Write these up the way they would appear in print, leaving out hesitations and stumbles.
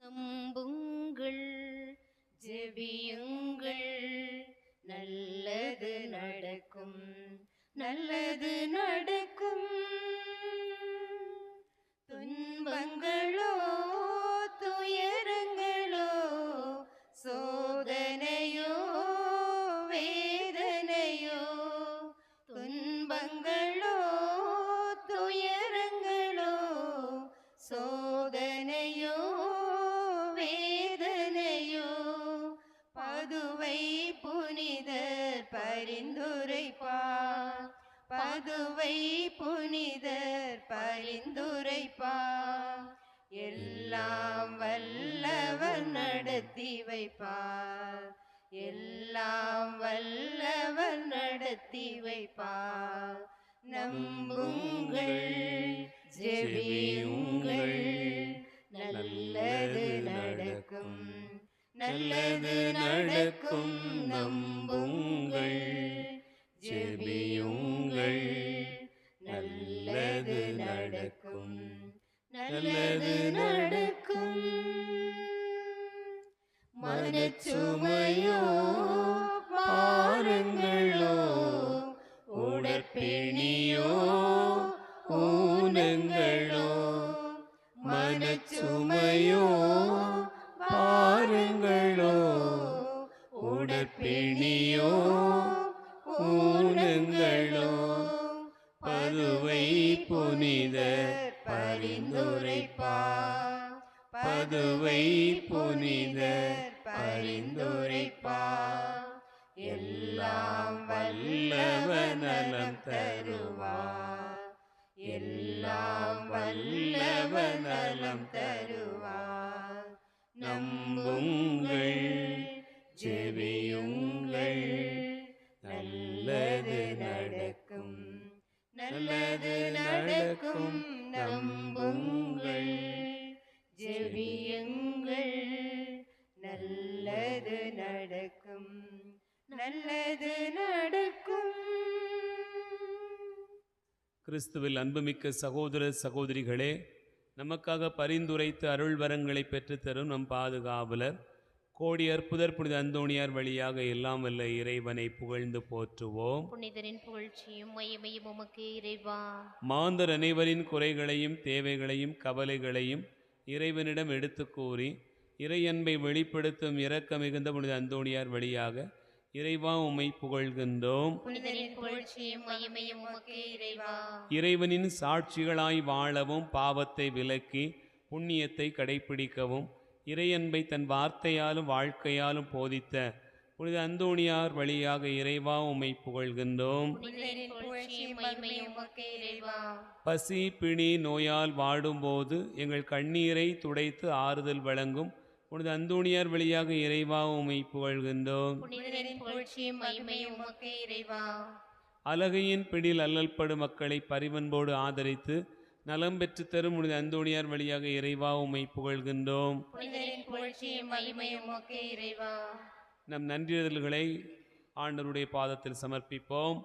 நம்புங்கள், ஜெபியுங்கள், நல்லது நடக்கும், நல்லது நடக்கும். துன்பங்களோ துயரங்களோ சோதனையோ வேதனையோ, துன்பங்களோ துயரங்களோ சோதனையோ வேதனையோ, பதுவை புனிதர் பரிந்துரைப்பார், பதுவை புனிதர் பரிந்துரைப்பார், எல்லாம் வல்லவர் நடத்தி வைப்பார், எல்லாம் வல்லவர் நடத்தி வைப்பார். நம்புங்கள், ஜெபியுங்கள், நல்லது நடக்கும், நல்லது நடக்கும். நம்புங்கள், ஜெபியுங்கள், நல்லது நடக்கும், நல்லது நடக்கும். மனச்சுமையோ பாருங்களோ உடற்பிணியோ ஊனங்களோ, மனச்சுமையோ பாருங்களோ உடற்பிணியோ ஊனங்களோ, பதுவை புனிதர் பரிந்துரைப்பார், பதுவை புனிதர் பரிந்துரைப்பார், எல்லாம் வல்லவர் நலம் தருவார், எல்லாம் வல்லவர் நலம் தருவார். நம்புங்கள், ஜெபியுங்கள், நல்லது நடக்கும், நல்லது நடக்கும். நம்புங்கள், ஜெபியுங்கள், நல்லது நடக்கும், நல்லது நடக்கும். கிறிஸ்துவில் அன்புமிக்க சகோதர சகோதரிகளே, நமக்காக பரிந்துரைத்து அருள் வரங்களை பெற்றுத்தரும் நம் பாதுகாவலர் கோடி அற்புதர் புனித அந்தோணியார் வழியாக எல்லாம் வல்ல இறைவனை புகழ்ந்து போற்றுவோம். புனிதரின் புகழ்ச்சியும் மகிமையும் உமக்கே இறைவா. மாந்தர் அனைவரின் குறைகளையும் தேவைகளையும் கவலைகளையும் இறைவனிடம் எடுத்து கூறி இறையன்பை வெளிப்படுத்தும் இரக்க மிகுந்த புனித அந்தோணியார் வழியாக இறைவா உம்மை புகழ்கின்றோம். புனிதரின் புகழ்ச்சியும் மகிமையும் உமக்கே இறைவா. இறைவனின் சாட்சிகளாய் வாழவும் பாவத்தை விலக்கி புண்ணியத்தை கடைபிடிக்கவும் இறையன்பை தன் வார்த்தையாலும் வாழ்க்கையாலும் போதித்த புனித அந்தோணியார் வழியாக இறைவா உம்மை புகழ்கின்றோம். பசி பிணி நோயால் வாடும்போது எங்கள் கண்ணீரை துடைத்து ஆறுதல் வழங்கும் புனித அந்தோணியார் வழியாக இறைவா உம்மை புகழ்கின்றோம். அலகையின் பிடியில் அல்லல்படும் மக்களை பரிவன்போடு ஆதரித்து நலம் பெற்று தரும் புனித அந்தோணியார் வழியாக இறைவா உம்மை புகழ்கின்றோம். நம் நன்றியதல்களை ஆண்டவருடைய பாதத்தில் சமர்ப்பிப்போம்.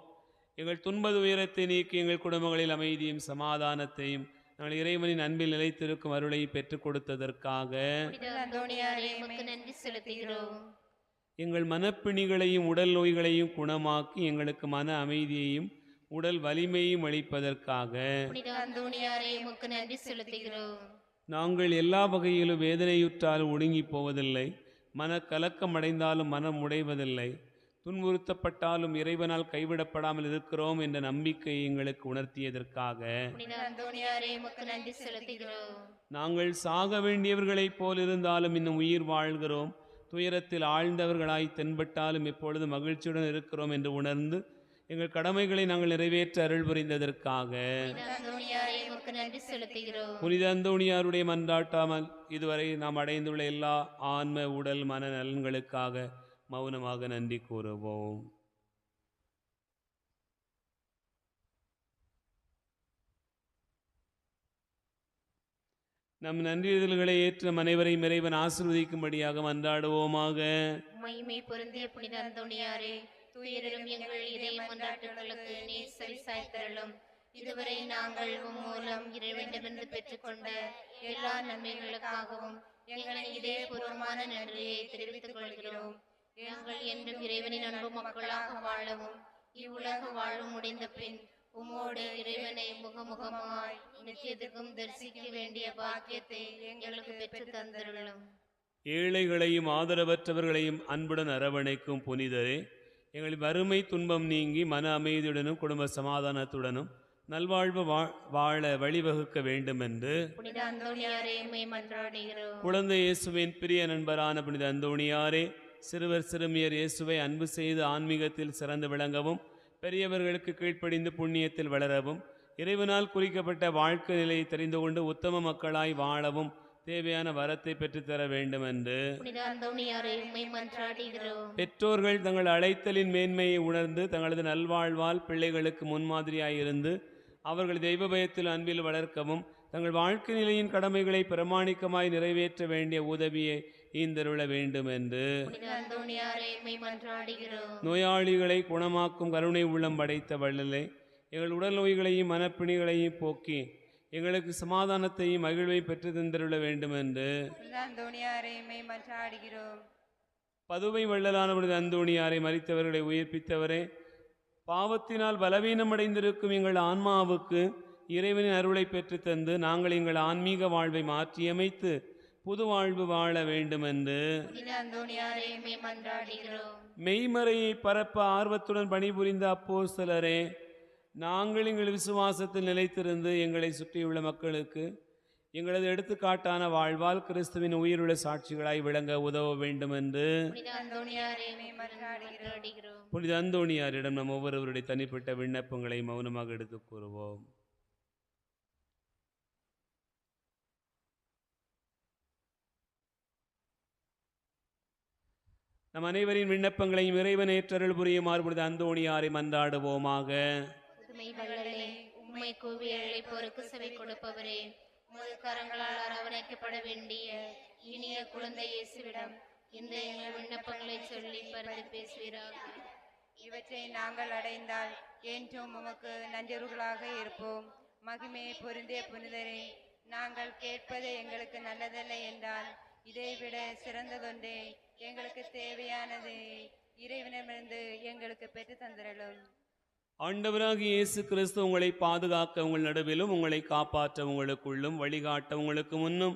எங்கள் துன்ப உயரத்தை நீக்கி எங்கள் குடும்பங்களில் அமைதியும் சமாதானத்தையும் நாங்கள் இறைவனின் அன்பில் நிலைத்திருக்கும் அருளை பெற்றுக் கொடுத்ததற்காக நன்றி செலுத்துகிறோம். எங்கள் மனப்பிணிகளையும் உடல் நோய்களையும் குணமாக்கி எங்களுக்கு மன அமைதியையும் உடல் வலிமையும் அளிப்பதற்காக நன்றி செலுத்துகிறோம். நாங்கள் எல்லா வகையிலும் வேதனையுற்றாலும் ஒடுங்கி போவதில்லை, மன கலக்கம் அடைந்தாலும் மனம் உடைவதில்லை, துன்புறுத்தப்பட்டாலும் இறைவனால் கைவிடப்படாமல் இருக்கிறோம் என்ற நம்பிக்கை எங்களுக்கு உணர்த்தியதற்காக நன்றி செலுத்துகிறோம். நாங்கள் சாக வேண்டியவர்களைப் போல் இருந்தாலும் இன்னும் உயிர் வாழ்கிறோம், துயரத்தில் ஆழ்ந்தவர்களாய் தென்பட்டாலும் எப்பொழுது மகிழ்ச்சியுடன் இருக்கிறோம் என்று உணர்ந்து எங்கள் கடமைகளை நாங்கள் நிறைவேற்ற அருள் புரிந்ததற்காக புனித அந்தோணியாருடைய மன்றாட்டாமல் இதுவரை நாம் அடைந்துள்ள எல்லா ஆன்ம உடல் மன நலன்களுக்காக மௌனமாக நன்றி கூறுவோம். நம் நன்றியதல்களை ஏற்ற அனைவரையும் இறைவன் ஆசீர்வதிக்கும்படியாக மன்றாடுவோமாக. மகிமை பொருந்திய புனித அந்தோணியாரே, துயரும் எங்கள் இதய மன்றாட்டுகளுக்கு நீர் செவி சாய்த்தருளும். இதுவரை நாங்கள் உம் மூலம் இறைவனிடமிருந்து பெற்றுக்கொண்ட எல்லா நன்மைகளுக்காகவும் எங்களின் இதயபூர்வமான நன்றியை தெரிவித்துக் கொள்கிறோம். நாங்கள் என்றும் இறைவனின் அன்பு மக்களாக வாழவும் இவ்வுலக வாழ்வு முடிந்த பின் உம்மோடு இறைவனை முகமுகமாய் நித்தியத்துக்கும் தரிசிக்க வேண்டிய பாக்கியத்தை எங்களுக்கு பெற்று தந்தருளும். ஏழைகளையும் ஆதரவற்றவர்களையும் அன்புடன் அரவணைக்கும் புனிதரே, எங்கள் வறுமை துன்பம் நீங்கி மன அமைதியுடனும் குடும்ப சமாதானத்துடனும் நல்வாழ்வு வாழ வழிவகுக்க வேண்டும் என்று புனித அந்தோணியாரே உம்மை மன்றாடுகிறோம். குழந்தை இயேசுவின் பிரிய நண்பரான புனித அந்தோணியாரே, சிறுவர் சிறுமியர் இயேசுவை அன்பு செய்து ஆன்மீகத்தில் சிறந்து விளங்கவும் பெரியவர்களுக்கு கீழ்ப்படிந்து புண்ணியத்தில் வளரவும் இறைவனால் குறிக்கப்பட்ட வாழ்க்கை நிலையை தெரிந்து கொண்டு உத்தம மக்களாய் வாழவும் தேவையான வரத்தை பெற்றுத்தர வேண்டும் என்று புனித அந்தோணியாரே உம்மை மன்றாடுகிறோம். பெற்றோர்கள் தங்கள் அழைத்தலின் மேன்மையை உணர்ந்து தங்களது நல்வாழ்வால் பிள்ளைகளுக்கு முன்மாதிரியாயிருந்து அவர்கள் தெய்வ பயத்தில் அன்பில் வளர்க்கவும் தங்கள் வாழ்க்கை நிலையின் கடமைகளை பிரமாணிக்கமாய் நிறைவேற்ற வேண்டிய உதவியை ஈந்தருள வேண்டும் என்று புனித அந்தோணியாரே உம்மை மன்றாடுகிறோம். நோயாளிகளை குணமாக்கும் கருணை உள்ளம் படைத்த வள்ளலே, எங்கள் உடல் நோய்களையும் மனப்பிணிகளையும் போக்கி எங்களுக்கு சமாதானத்தையும் மகிழ்வையும் பெற்று தந்தருள வேண்டும் என்று புனித அந்தோணியாரே உம்மை மன்றாடுகிறோம். பதுவை வள்ளலான புனித அந்தோணியாரை மரித்தவர்களை உயிர்ப்பித்தவரே, பாவத்தினால் பலவீனமடைந்திருக்கும் எங்கள் ஆன்மாவுக்கு இறைவனின் அருளை பெற்று தந்து நாங்கள் எங்கள் ஆன்மீக வாழ்வை மாற்றியமைத்து புது வாழ்வு வாழ வேண்டும் என்று புனித அந்தோணியாரே உம்மை மன்றாடுகிறோம். மெய்மறையை பரப்ப ஆர்வத்துடன் பணிபுரிந்த அப்போஸ்தலரே, நாங்கள் எங்கள் விசுவாசத்தில் நிலைத்திருந்து எங்களை சுற்றியுள்ள மக்களுக்கு எங்களது எடுத்துக்காட்டான வாழ்வால் கிறிஸ்துவின் உயிருள்ள சாட்சிகளாய் விளங்க உதவ வேண்டும் என்று புனித அந்தோணியாரே உம்மை மன்றாடுகிறோம். புனித அந்தோணியாரிடம் நம் ஒவ்வொருவருடைய தனிப்பட்ட விண்ணப்பங்களை மௌனமாக எடுத்துக் கூறுவோம். நம் அனைவரின் விண்ணப்பங்களையும் இறைவன் ஏற்றருள் புரியுமாறு புனித அந்தோணியாரை மன்றாடுவோமாக. புதுமை வள்ளலே, உம்மை கூவி அழைப்போருக்கு செவி கொடுப்பவரே, உமது கரங்களால் அரவணைக்கப்பட வேண்டிய இனிய குழந்தை இயேசுவிடம் இந்த எங்கள் விண்ணப்பங்களை சொல்லி பரந்து பேசுவீராக. இவற்றை நாங்கள் அடைந்தால் என்றும் உமக்கு நன்றியர்களாக இருப்போம். மகிமையை பொருந்திய புனிதரே, நாங்கள் கேட்பது எங்களுக்கு நல்லதல்ல என்றால் இதைவிட சிறந்ததொன்றே எங்களுக்கு தேவையானது இறைவனிடமிருந்து எங்களுக்கு பெற்று தந்திரலும். ஆண்டவராகிய இயேசு கிறிஸ்து உங்களை பாதுகாக்க உங்கள் நடுவிலும் உங்களை காப்பாற்ற உங்களுக்குள்ளும் வழிகாட்ட உங்களுக்கு முன்னும்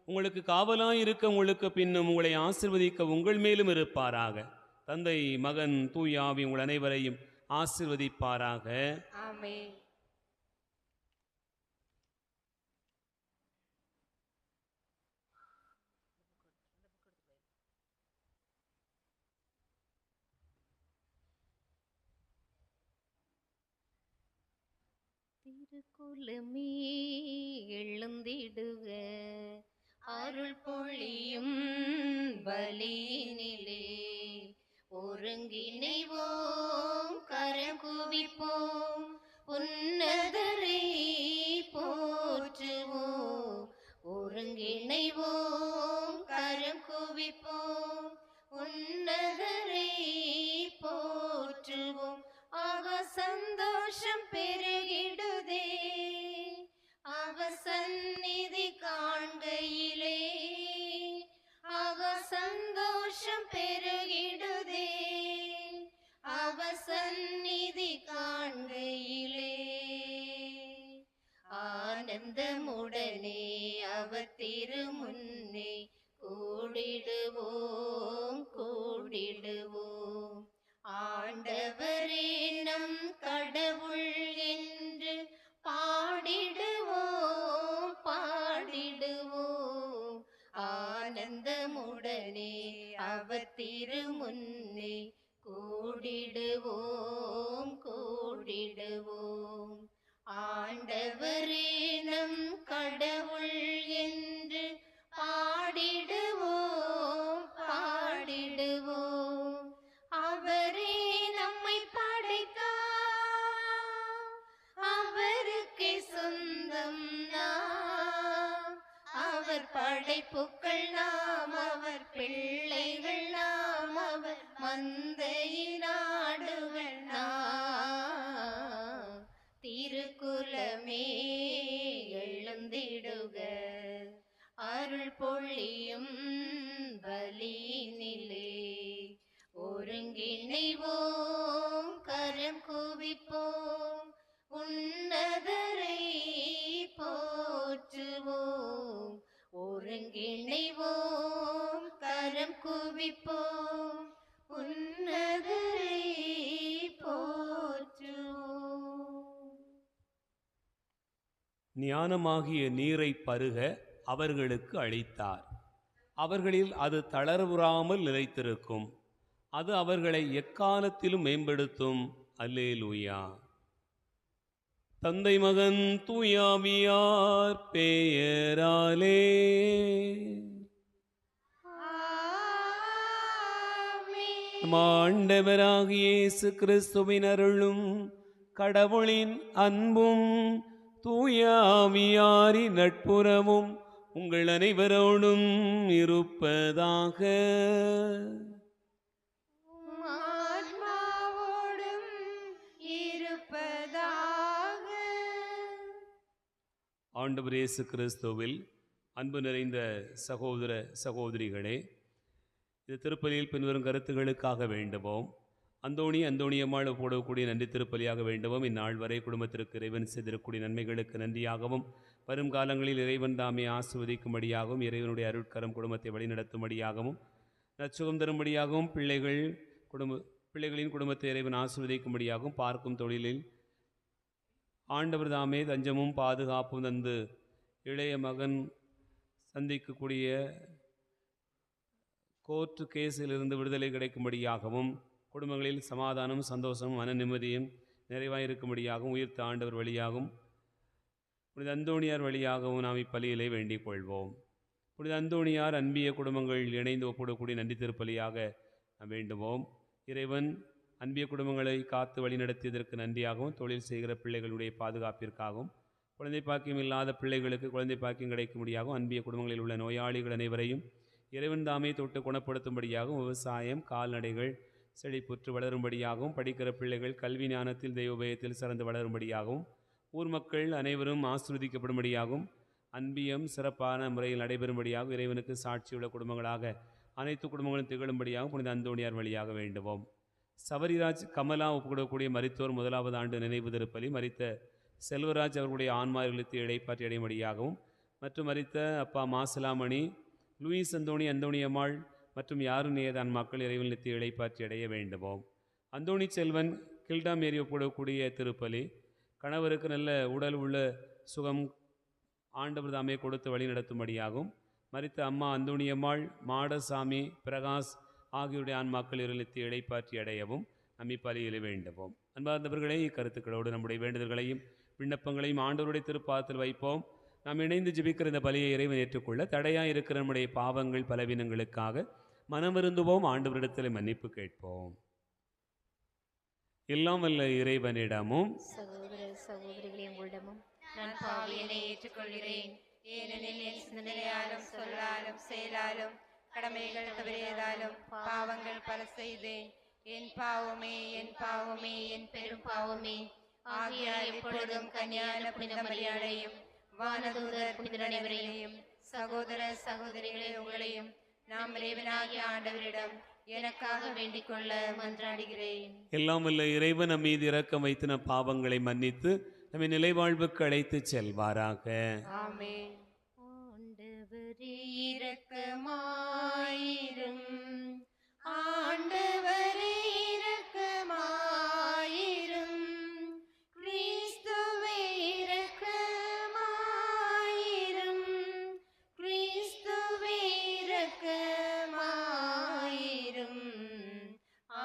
உங்களுக்கு காவலாய் இருக்க உங்களுக்கு பின்னும் உங்களை ஆசிர்வதிக்க உங்கள் மேலும் இருப்பாராக. தந்தை மகன் தூய ஆவி உங்கள் அனைவரையும் ஆசிர்வதிப்பாராக. ஆமென். திருக்குலமே எழுந்திடுக, அருள் பொழியும் பலியினிலே ஒருங்கிணைவோம், கரம் குவிப்போம், உன்னதரை போற்றுவோம். ஒருங்கிணைவோம், கரம் குவிப்போம், உன்னதரை போற்றுவோம். ஆக சந்தோஷம் பெருகிடுதே அவர் சந்நிதி காண்கையிலே, ஆக சந்தோஷம் பெருகிடுதே அவர் சந்நிதி காண்கையிலே. ஆனந்தமுடனே அவர் திருமுன்னே கூடிடுவோம் கூடிடுவோம். ஆண்டவரே நம் கடவுள் என்று பாடிடுவோம் பாடிடுவோம். ஆனந்தமுடனே அவர் திருமுன்னே கூடிடுவோம் கூடிடுவோம். ஆண்டவரே நம் கடவுள் என்று பாடிடுவோம் பாடிடுவோம். அவரே நம்மை படைத்தார், அவருக்கே சொந்தம் நாம். அவர் படைப்புக்கள் நாம், அவர் பிள்ளைகள் நாம், அவர் மந்தையின் ஆடுகள் நாம். திருக்குல ஞானமாகிய நீரை பருக அவர்களுக்கு அளித்தார். அவர்களில் அது தளர்வுறாமல் நிலைத்திருக்கும். அது அவர்களை எக்காலத்திலும் மேம்படுத்தும். அல்லேலூயா. தந்தை மகன் தூயாவியார் பெயராலே. நம் ஆண்டவராகிய இயேசு கிறிஸ்துவின் அருளும் கடவுளின் அன்பும் தூயாவியாரின் நட்புறவும் உங்கள் அனைவரோடும் இருப்பதாக. ஆண்டவர் இயேசு கிறிஸ்துவில் அன்பு நிறைந்த சகோதர சகோதரிகளே, இந்த திருப்பலியில் பின்வரும் கருத்துகளுக்காக வேண்டுவோம். அந்தோணியம்மாள் போடக்கூடிய நன்றி திருப்பலியாக வேண்டுவோம். இந்நாள் வரை குடும்பத்திற்கு இறைவன் செய்திருக்கூடிய நன்மைகளுக்கு நன்றியாகவும், வரும் காலங்களில் இறைவன் தாமே ஆசிர்வதிக்கும்படியாகவும், இறைவனுடைய அருட்கரம் குடும்பத்தை வழிநடத்தும்படியாகவும், நற்சுகம் தரும்படியாகவும், பிள்ளைகளின் குடும்பத்தை இறைவன் ஆசிர்வதிக்கும்படியாகவும், பார்க்கும் தொழிலில் ஆண்டவர் தாமே தஞ்சமும் பாதுகாப்பும் தந்து இளைய மகன் சந்திக்கக்கூடிய கோர்ட்டு கேஸிலிருந்து விடுதலை கிடைக்கும்படியாகவும், குடும்பங்களில் சமாதானம் சந்தோஷமும் மன நிம்மதியும் நிறைவாயிருக்கும்படியாகவும், உயிர்த்த ஆண்டவர் வழியாகவும் புனித அந்தோணியார் வழியாகவும் நாம் இப்பலியிலே வேண்டிக் கொள்வோம். புனித அந்தோணியார் அன்பிய குடும்பங்கள் இணைந்து ஒப்புடக்கூடிய நன்றி திருப்பலியாக நாம் வேண்டுவோம். இறைவன் அன்பிய குடும்பங்களை காத்து வழிநடத்தியதற்கு நன்றியாகவும், தொழில் செய்கிற பிள்ளைகளுடைய பாதுகாப்பிற்காகவும், குழந்தை பாக்கியம் இல்லாத பிள்ளைகளுக்கு குழந்தை பாக்கியம் கிடைக்கும்படியாகவும், அன்பிய குடும்பங்களில் உள்ள நோயாளிகள் அனைவரையும் இறைவன் தாமே தொட்டு குணப்படுத்தும்படியாகவும், விவசாயம் கால்நடைகள் செழிப்புற்று வளரும்படியாகவும், படிக்கிற பிள்ளைகள் கல்வி ஞானத்தில் தெய்வ பயத்தில் சிறந்து வளரும்படியாகவும், ஊர் மக்கள் அனைவரும் ஆசீர்வதிக்கப்படும்படியாகவும், அன்பியம் சிறப்பான முறையில் நடைபெறும்படியாகவும், இறைவனுக்கு சாட்சியுள்ள குடும்பங்களாக அனைத்து குடும்பங்களும் திகழும்படியாகவும் புனித அந்தோணியார் வழியாக வேண்டுவோம். சபரிராஜ் கமலா ஒப்புக்கொள்ளக்கூடிய மரித்தோர் 1வது ஆண்டு நினைவு திருப்பலி மரித்த செல்வராஜ் அவர்களுடைய ஆன்மார்களுக்கு இடைப்பாற்றி அடையும்படியாகவும், மற்றும் மரித்த அப்பா மாசிலாமணி, லூயிஸ் அந்தோணியம்மாள் மற்றும் யாரும் நேதான் மக்கள் இறைவன் நிறுத்தி இடைப்பாற்றி அடைய வேண்டுவோம். அந்தோணி செல்வன் கில்டா மேரி ஒப்புக்கொள்ளக்கூடிய திருப்பலி கணவருக்கு நல்ல உடல் உள்ள சுகம் ஆண்டவர் தாமே கொடுத்து வழி நடத்தும்படியாகவும், மரித்த அம்மா அந்தோணியம்மாள், மாடசாமி, பிரகாஷ் ஆகியோருடைய ஆன்மாக்கள் இருளித்து இடைப்பாற்றி அடையவும் நம் இப்பலியிலே வேண்டுவோம். அன்பார்ந்தவர்களே, இக்கருத்துக்களோடு நம்முடைய வேண்டுதல்களையும் விண்ணப்பங்களையும் ஆண்டவருடைய திருப்பாதத்தில் வைப்போம். நாம் இணைந்து ஜெபிக்கிற இந்த பலியை இறைவன் ஏற்றுக்கொள்ள தடையாக இருக்கிற நம்முடைய பாவங்கள் பலவீனங்களுக்காக மனமிருந்துவோம். ஆண்டவரிடத்தில் மன்னிப்பு கேட்போம். எல்லாம் வல்ல இறைவனிடமும் சகோதர சகோதரிகளே உங்களிடமும் நான் பாவியனை ஏற்றுக்கொள்கிறேன். ஏனெனில் என் சிந்தனையாலும் சொல்லாலும் செயலாலும் கடமைகள் தவறியதாலும் பாவங்கள் பல செய்தேன். என் பாவமே என் பாவமே என் பெரும் பாவமே. ஆகியால் எப்பொழுதும் கன்னியான புனித மரியாதையும் வானதூதர் புனிதர் அனைவரையும் சகோதர சகோதரிகளே உங்களையும் நாம் இறைவனாகிய ஆண்டவரிடம் எனக்காக வேண்டிக் கொள்ள மன்றாடுகிறேன். எல்லாம் வல்ல இறைவன் நம் மீது இரக்கம் வைத்து நம் பாவங்களை மன்னித்து நம்மை நிலைவாழ்வுக்கு அழைத்து செல்வாராக. ஆமென். ஆண்டவரே இரக்கமாயிரும். ஆண்டவரே இரக்கமாயிரும். கிறிஸ்துவே இரக்கமாயிரும். கிறிஸ்துவே இரக்கமாயிரும்.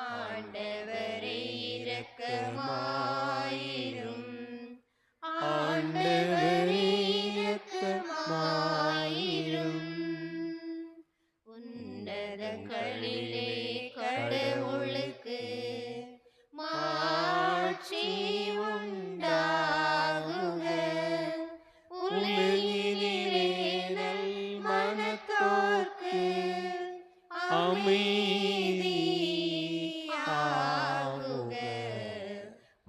ஆண்டவரே இரக்கமாயிரும். ஆண்டவரே இரக்கமாயிரும். உன்னதங்களிலே கடவுளுக்கு மாட்சி உண்டாகுக. உலகினிலே நல் மனத்தோர்க்கு அமைதியாகுக.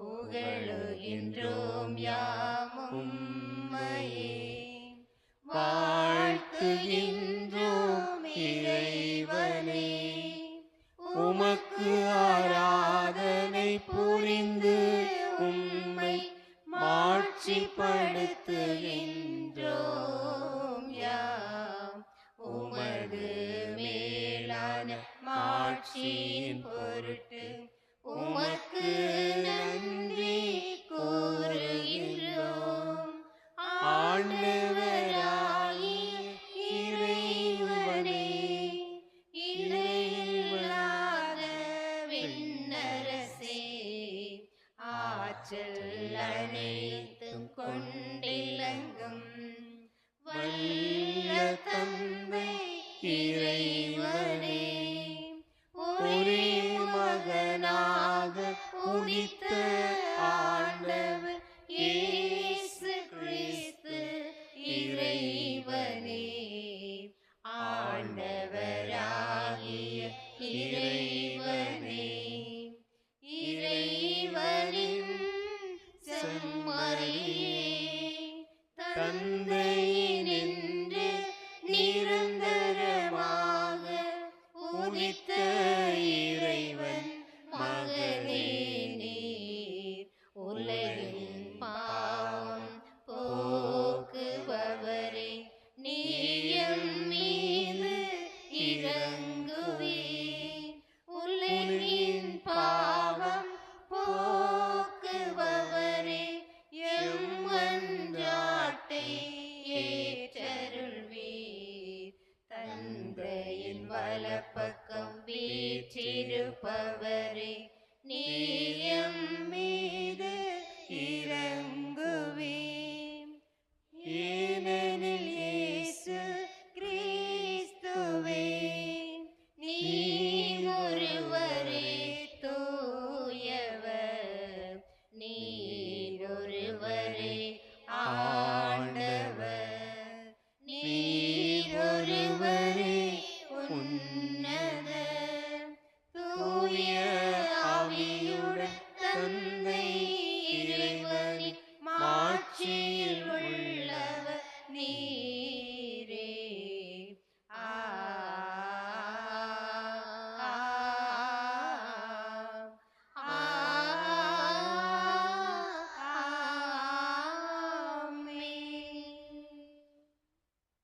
புகழுகின்றோம் யாமும் உம்மையே. வாழ்த்துகின்றோம் இறைவனே. உமக்கு ஆராதனை புரிந்து உம்மை மாட்சிப்படுத்துகின்றோம் யாம். உமது மேலான மாட்சியின் பொருட்டு உமக்கு நன்றி கூறுகின்றோம். வல்ல தந்தை இறைவனே, ஒரே மகனாக உதித்த ஆண்டவர் இயேசு கிறிஸ்து இறைவனே, ஆண்டவராகிய இறைவனே, இறைவனின் செம்மறியே, தந்தையினின்று நிரந்தரமாக உதித்த இறைவன் மகனே நீர், உலகின் பாவம் போக்குபவரே, நீர் மீது இரங்குவீர். உலகின் பாவம் போக்குபவரே, எம் மன்றாட்டை ஏற்றருள்வீர். தந்தையின் வலப்பக்கம் வீற்றிருப்பவரே, நீர் எம் மீது இரங்குவீர். ஏனெனில் இயேசு கிறிஸ்துவே, நீர் ஒருவரே தூயவர், நீர் ஒருவரே ஆண்டவர், நீர் ஒருவரே உன்னதர். தூய ஆவியுடன் தந்தை இறைவனின் மாட்சியில் உள்ளவர் நீரே.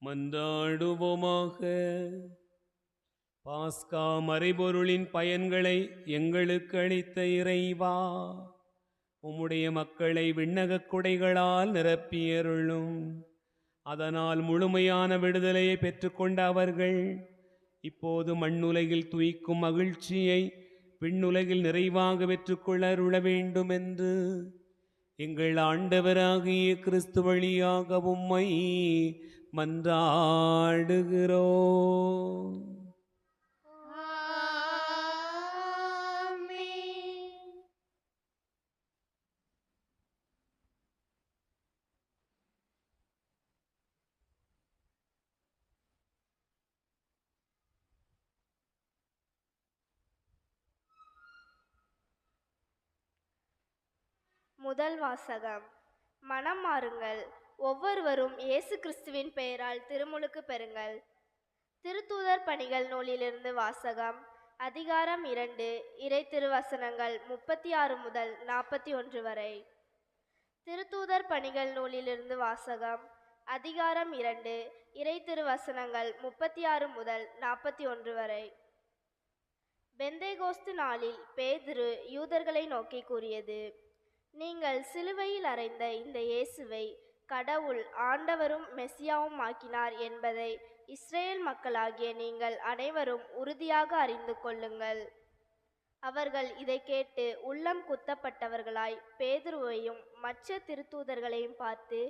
மன்றாடுவோமாக. பாஸ்கா மறைபொருளின் பயன்களை எங்களுக்கு அளித்த இறைவா, உம்முடைய மக்களை விண்ணகக் கொடைகளால் நிரப்பியருளும். அதனால் முழுமையான விடுதலையை பெற்றுக்கொண்ட அவர்கள் இப்போது மண்ணுலகில் துய்க்கும் மகிழ்ச்சியை விண்ணுலகில் நிறைவாக பெற்றுக்கொள்ள அருள வேண்டும் என்று எங்கள் ஆண்டவராகிய கிறிஸ்து வழியாக உம்மை மன்றாடுகிறோம். முதல் வாசகம். மனம் மாறுங்கள், ஒவ்வொருவரும் இயேசு கிறிஸ்துவின் பெயரால் திருமுழுக்கு பெறுங்கள். திருத்தூதர் பணிகள் நூலிலிருந்து வாசகம். அதிகாரம் 2, இறை திருவசனங்கள் 36 முதல் 41 வரை. திருத்தூதர் பணிகள் நூலிலிருந்து வாசகம். அதிகாரம் 2, இறை திருவசனங்கள் 36 முதல் 41 வரை. பெந்தேகோஸ்து நாளில் பேதுரு யூதர்களை நோக்கி கூறியது: நீங்கள் சிலுவையில் அறைந்த இந்த இயேசுவை கடவுள் ஆண்டவரும் மெசியாவும் ஆக்கினார் என்பதை இஸ்ரேல் மக்களாகிய நீங்கள் அனைவரும் உறுதியாக அறிந்து கொள்ளுங்கள். அவர்கள் இதை கேட்டு உள்ளம் குத்தப்பட்டவர்களாய் பேதுருவையும் மற்ற திருத்தூதர்களையும் பார்த்து,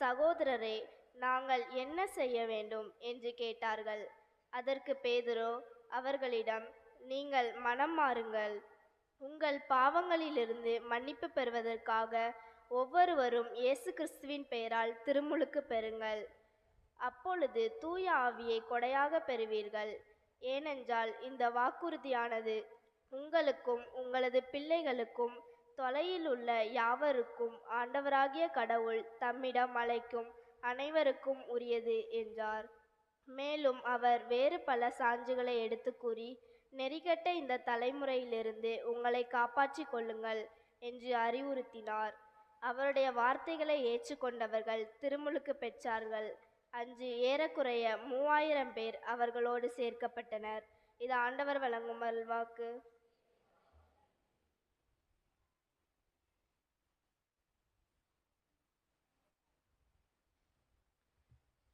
சகோதரரே, நாங்கள் என்ன செய்ய வேண்டும் என்று கேட்டார்கள். அதற்கு பேதுரு அவர்களிடம், நீங்கள் மனம் மாறுங்கள், உங்கள் பாவங்களிலிருந்து மன்னிப்பு பெறுவதற்காக ஒவ்வொருவரும் இயேசு கிறிஸ்துவின் பெயரால் திருமுழுக்கு பெறுங்கள். அப்பொழுது தூய ஆவியை கொடையாக பெறுவீர்கள். ஏனென்றால் இந்த வாக்குறுதியானது உங்களுக்கும் உங்களது பிள்ளைகளுக்கும் தொலையில் உள்ள யாவருக்கும் ஆண்டவராகிய கடவுள் தம்மிடம் அழைக்கும் அனைவருக்கும் உரியது என்றார். மேலும் அவர் வேறு பல சான்றுகளை எடுத்து கூறி, நெறிகட்ட இந்த தலைமுறையிலிருந்து உங்களை காப்பாற்றிக் கொள்ளுங்கள் என்று அறிவுறுத்தினார். அவருடைய வார்த்தைகளை ஏற்றுக்கொண்டவர்கள் திருமுழுக்கு பெற்றார்கள். அன்று ஏறக்குறைய 3000 பேர் அவர்களோடு சேர்க்கப்பட்டனர். இது ஆண்டவர் வழங்கும் அருள்வாக்கு.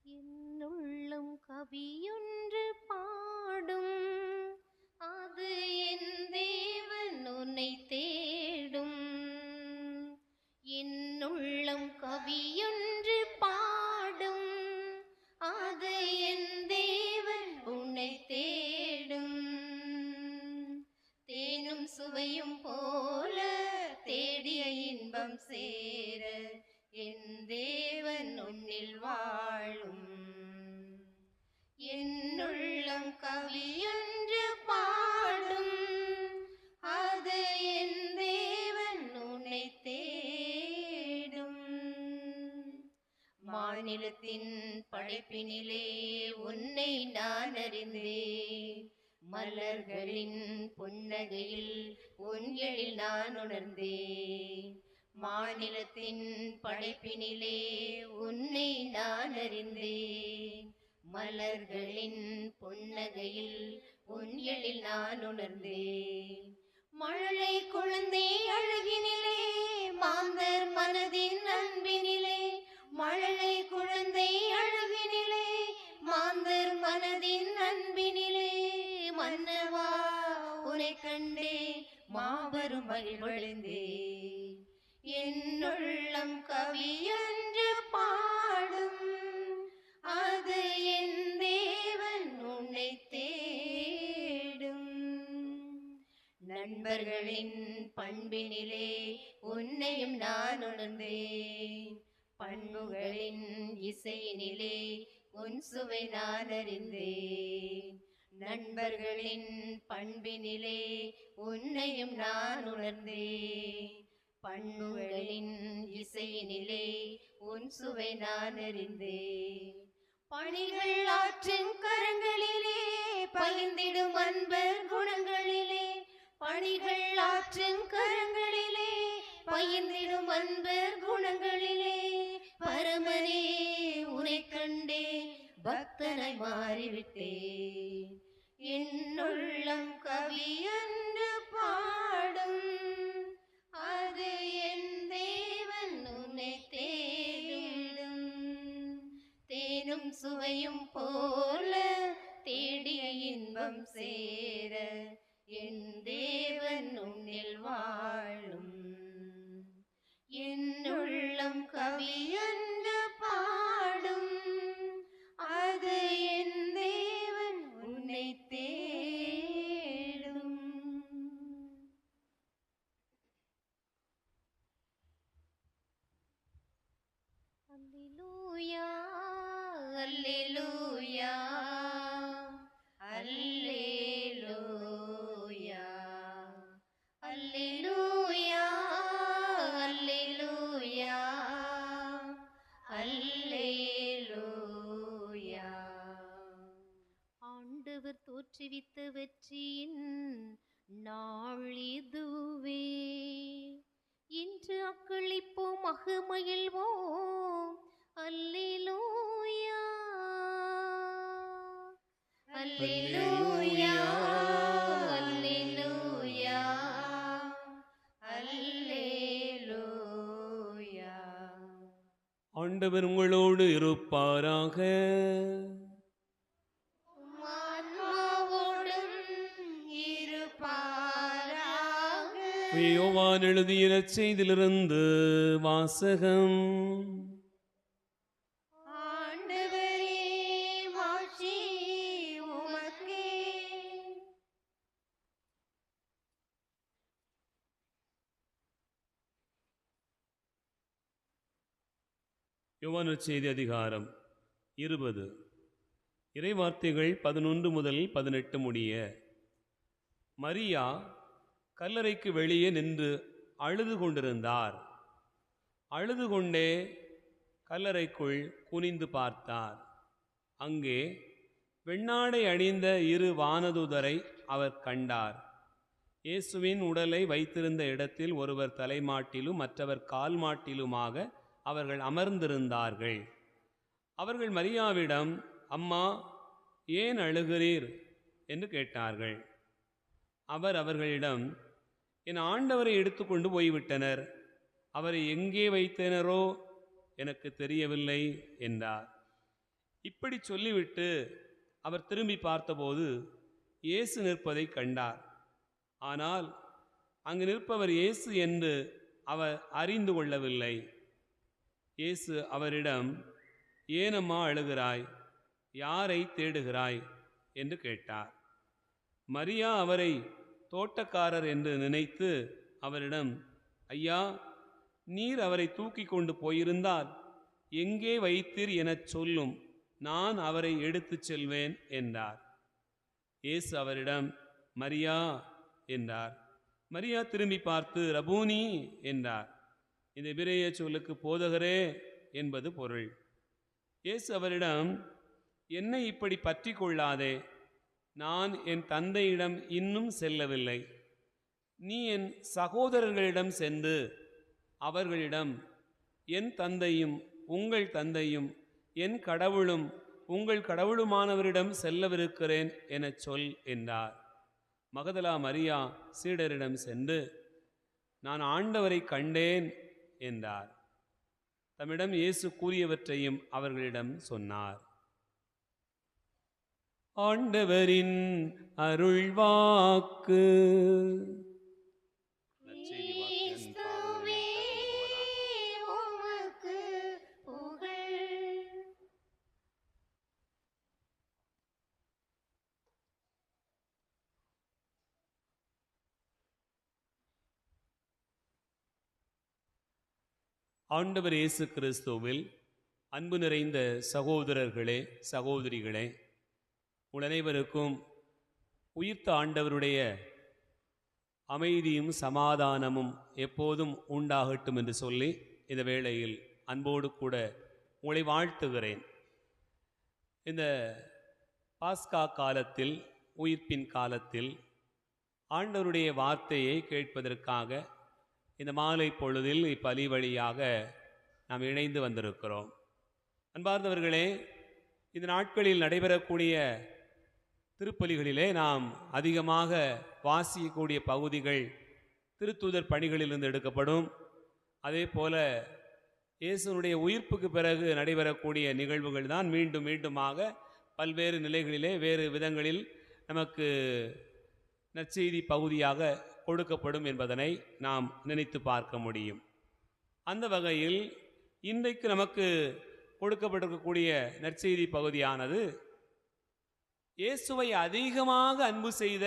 என்னுள்ளம் கவியொன்று பாடும், அது என் தேவன் உன்னை தேடும். என்னுள்ளம் கவியொன்று பாடும், வாழும். என்னுள்ளம் கவியொன்று பாடும், அது என் தேவன் உன்னை தேடும். மாநிலத்தின் படைப்பினிலே உன்னை நான் அறிந்தேன், மலர்களின் புன்னகையில் உன் எழில் நான் உணர்ந்தேன். மாநிலத்தின் படைப்பினிலே உன்னை நான் அறிந்தேன், மலர்களின் புன்னகையில் உன் எழில் நான் உணர்ந்தேன். மழலை குழந்தை அழகினிலே மாந்தர் மனதின் அன்பினிலே, மழலை குழந்தை அழகினிலே மாந்தர் மனதின் அன்பினிலே, மன்னவா உனை கண்டே மாபெரும் மகிழ்வடைந்தேன். என்னுள்ளம் கவியொன்று பாடும், அது என் தேவன் உன்னை தேடும். நண்பர்களின் பண்பினிலே உன்னையும் நான் உணர்ந்தேன், பண்புகளின் இசையினிலே உன் சுவை நான் அறிந்தேன். நண்பர்களின் பண்பினிலே உன்னையும் நான் உணர்ந்தேன், பண்புகளின் இசையினிலே உன் சுவை நான் அறிந்தேன். பணிகள் ஆற்றும் கரங்களிலே பகிர்ந்திடும் அன்பர் குணங்களிலே, பணிகள் ஆற்றும் கரங்களிலே பகிர்ந்திடும் அன்பர் குணங்களிலே, பரமனே உனை கண்டே பக்தனாய் மாறிவிட்டேன். என்னுள்ளம் கவியொன்று பாடும், அது என் தேவன் உன்னை தேடும். தேனும் சுவையும் போல தேடிய இன்பம் சேர என் தேவன் உன்னில் வாழும். என்னுள்ளம் கவியொன்று பாடும், அது என் தேவன் உன்னை தேடும். அல்லேலூயா அல்லேலூயா அல்லேலூயா அல்லேலூயா அல்லேலூயா அல்லேலூயா. ஆண்டவர் தோற்றுவித்த வெற்றியின் நாள் இதுவே, இன்று அக்களிப்போம் மகிழ்வோம். அல்லேலூயா அல்லேலூயா அல்லேலூயா அல்லேலூயா. ஆண்டவர் உங்களோடு இருப்பாராக. ஆன்மாவோடும் இருப்பாராக. யோவான் எழுதிய நற்செய்தியிலிருந்து வாசகம். ஆண்டவரே மாட்சி உமக்கே. யோவான் நற்செய்தி அதிகாரம் 20. இறைவார்த்தைகள் 11 முதல் 18 முடிய. மரியா கல்லறைக்கு வெளியே நின்று அழுது கொண்டிருந்தார். அழுது கொண்டே கல்லறைக்குள் குனிந்து பார்த்தார். அங்கே வெண்ணாடை அணிந்த 2 வானதூதரை அவர் கண்டார். இயேசுவின் உடலை வைத்திருந்த இடத்தில் ஒருவர் தலைமாட்டிலும் மற்றவர் கால் மாட்டிலுமாக அவர்கள் அமர்ந்திருந்தார்கள். அவர்கள் மரியாவிடம், அம்மா, ஏன் அழுகிறீர் என்று கேட்டார்கள். அவர் அவர்களிடம், என் ஆண்டவரை எடுத்துக்கொண்டு போய்விட்டனர், அவரை எங்கே வைத்தனரோ எனக்கு தெரியவில்லை என்றார். இப்படி சொல்லிவிட்டு அவர் திரும்பி பார்த்தபோது இயேசு நிற்பதை கண்டார். ஆனால் அங்கு நிற்பவர் இயேசு என்று அவர் அறிந்து கொள்ளவில்லை. இயேசு அவரிடம், ஏனம்மா அழுகிறாய், யாரை தேடுகிறாய் என்று கேட்டார். மரியா அவரை தோட்டக்காரர் என்று நினைத்து அவரிடம், ஐயா, நீர் அவரை தூக்கி கொண்டு போயிருந்தால் எங்கே வைத்தீர் எனச் சொல்லும், நான் அவரை எடுத்துச் செல்வேன் என்றார். இயேசு அவரிடம் மரியா என்றார். மரியா திரும்பி பார்த்து ரபூனி என்றார். இந்த எபிரேய சொல்லுக்கு போதகரே என்பது பொருள். இயேசு அவரிடம், என்னை இப்படி பற்றி கொள்ளாதே, நான் என் தந்தையிடம் இன்னும் செல்லவில்லை. நீ என் சகோதரர்களிடம் சென்று அவர்களிடம், என் தந்தையும் உங்கள் தந்தையும் என் கடவுளும் உங்கள் கடவுளுமானவரிடம் செல்லவிருக்கிறேன் எனச் சொல் என்றார். மகதலா மரியா சீடரிடம் சென்று, நான் ஆண்டவரை கண்டேன் என்றார். தம்மிடம் இயேசு கூறியவற்றையும் அவர்களிடம் சொன்னார். ஆண்டவரின் அருள்வாக்கு. கிறிஸ்துவே, உமக்கு புகழ். ஆண்டவர் இயேசு கிறிஸ்துவில் அன்பு நிறைந்த சகோதரர்களே, சகோதரிகளே, உங்கள் அனைவருக்கும் உயிர்த்த ஆண்டவருடைய அமைதியும் சமாதானமும் எப்போதும் உண்டாகட்டும் என்று சொல்லி இந்த வேளையில் அன்போடு கூட உங்களை வாழ்த்துகிறேன். இந்த பாஸ்கா காலத்தில், உயிர்ப்பின் காலத்தில் ஆண்டவருடைய வார்த்தையை கேட்பதற்காக இந்த மாலை பொழுதில் இப்பலி வழியாக நாம் இணைந்து வந்திருக்கிறோம். அன்பார்ந்தவர்களே, இந்த நாட்களில் நடைபெறக்கூடிய திருப்பலிகளிலே நாம் அதிகமாக வாசிக்கக்கூடிய பகுதிகள் திருத்தூதர் பணிகளிலிருந்து எடுக்கப்படும். அதே போல இயேசுனுடைய உயிர்ப்புக்கு பிறகு நடைபெறக்கூடிய நிகழ்வுகள் தான் மீண்டும் மீண்டுமாக பல்வேறு நிலைகளிலே வேறு விதங்களில் நமக்கு நற்செய்தி பகுதியாக கொடுக்கப்படும் என்பதனை நாம் நினைத்து பார்க்க முடியும். அந்த வகையில் இன்றைக்கு நமக்கு கொடுக்கப்பட்டிருக்கக்கூடிய நற்செய்தி பகுதியானது இயேசுவை அதிகமாக அன்பு செய்த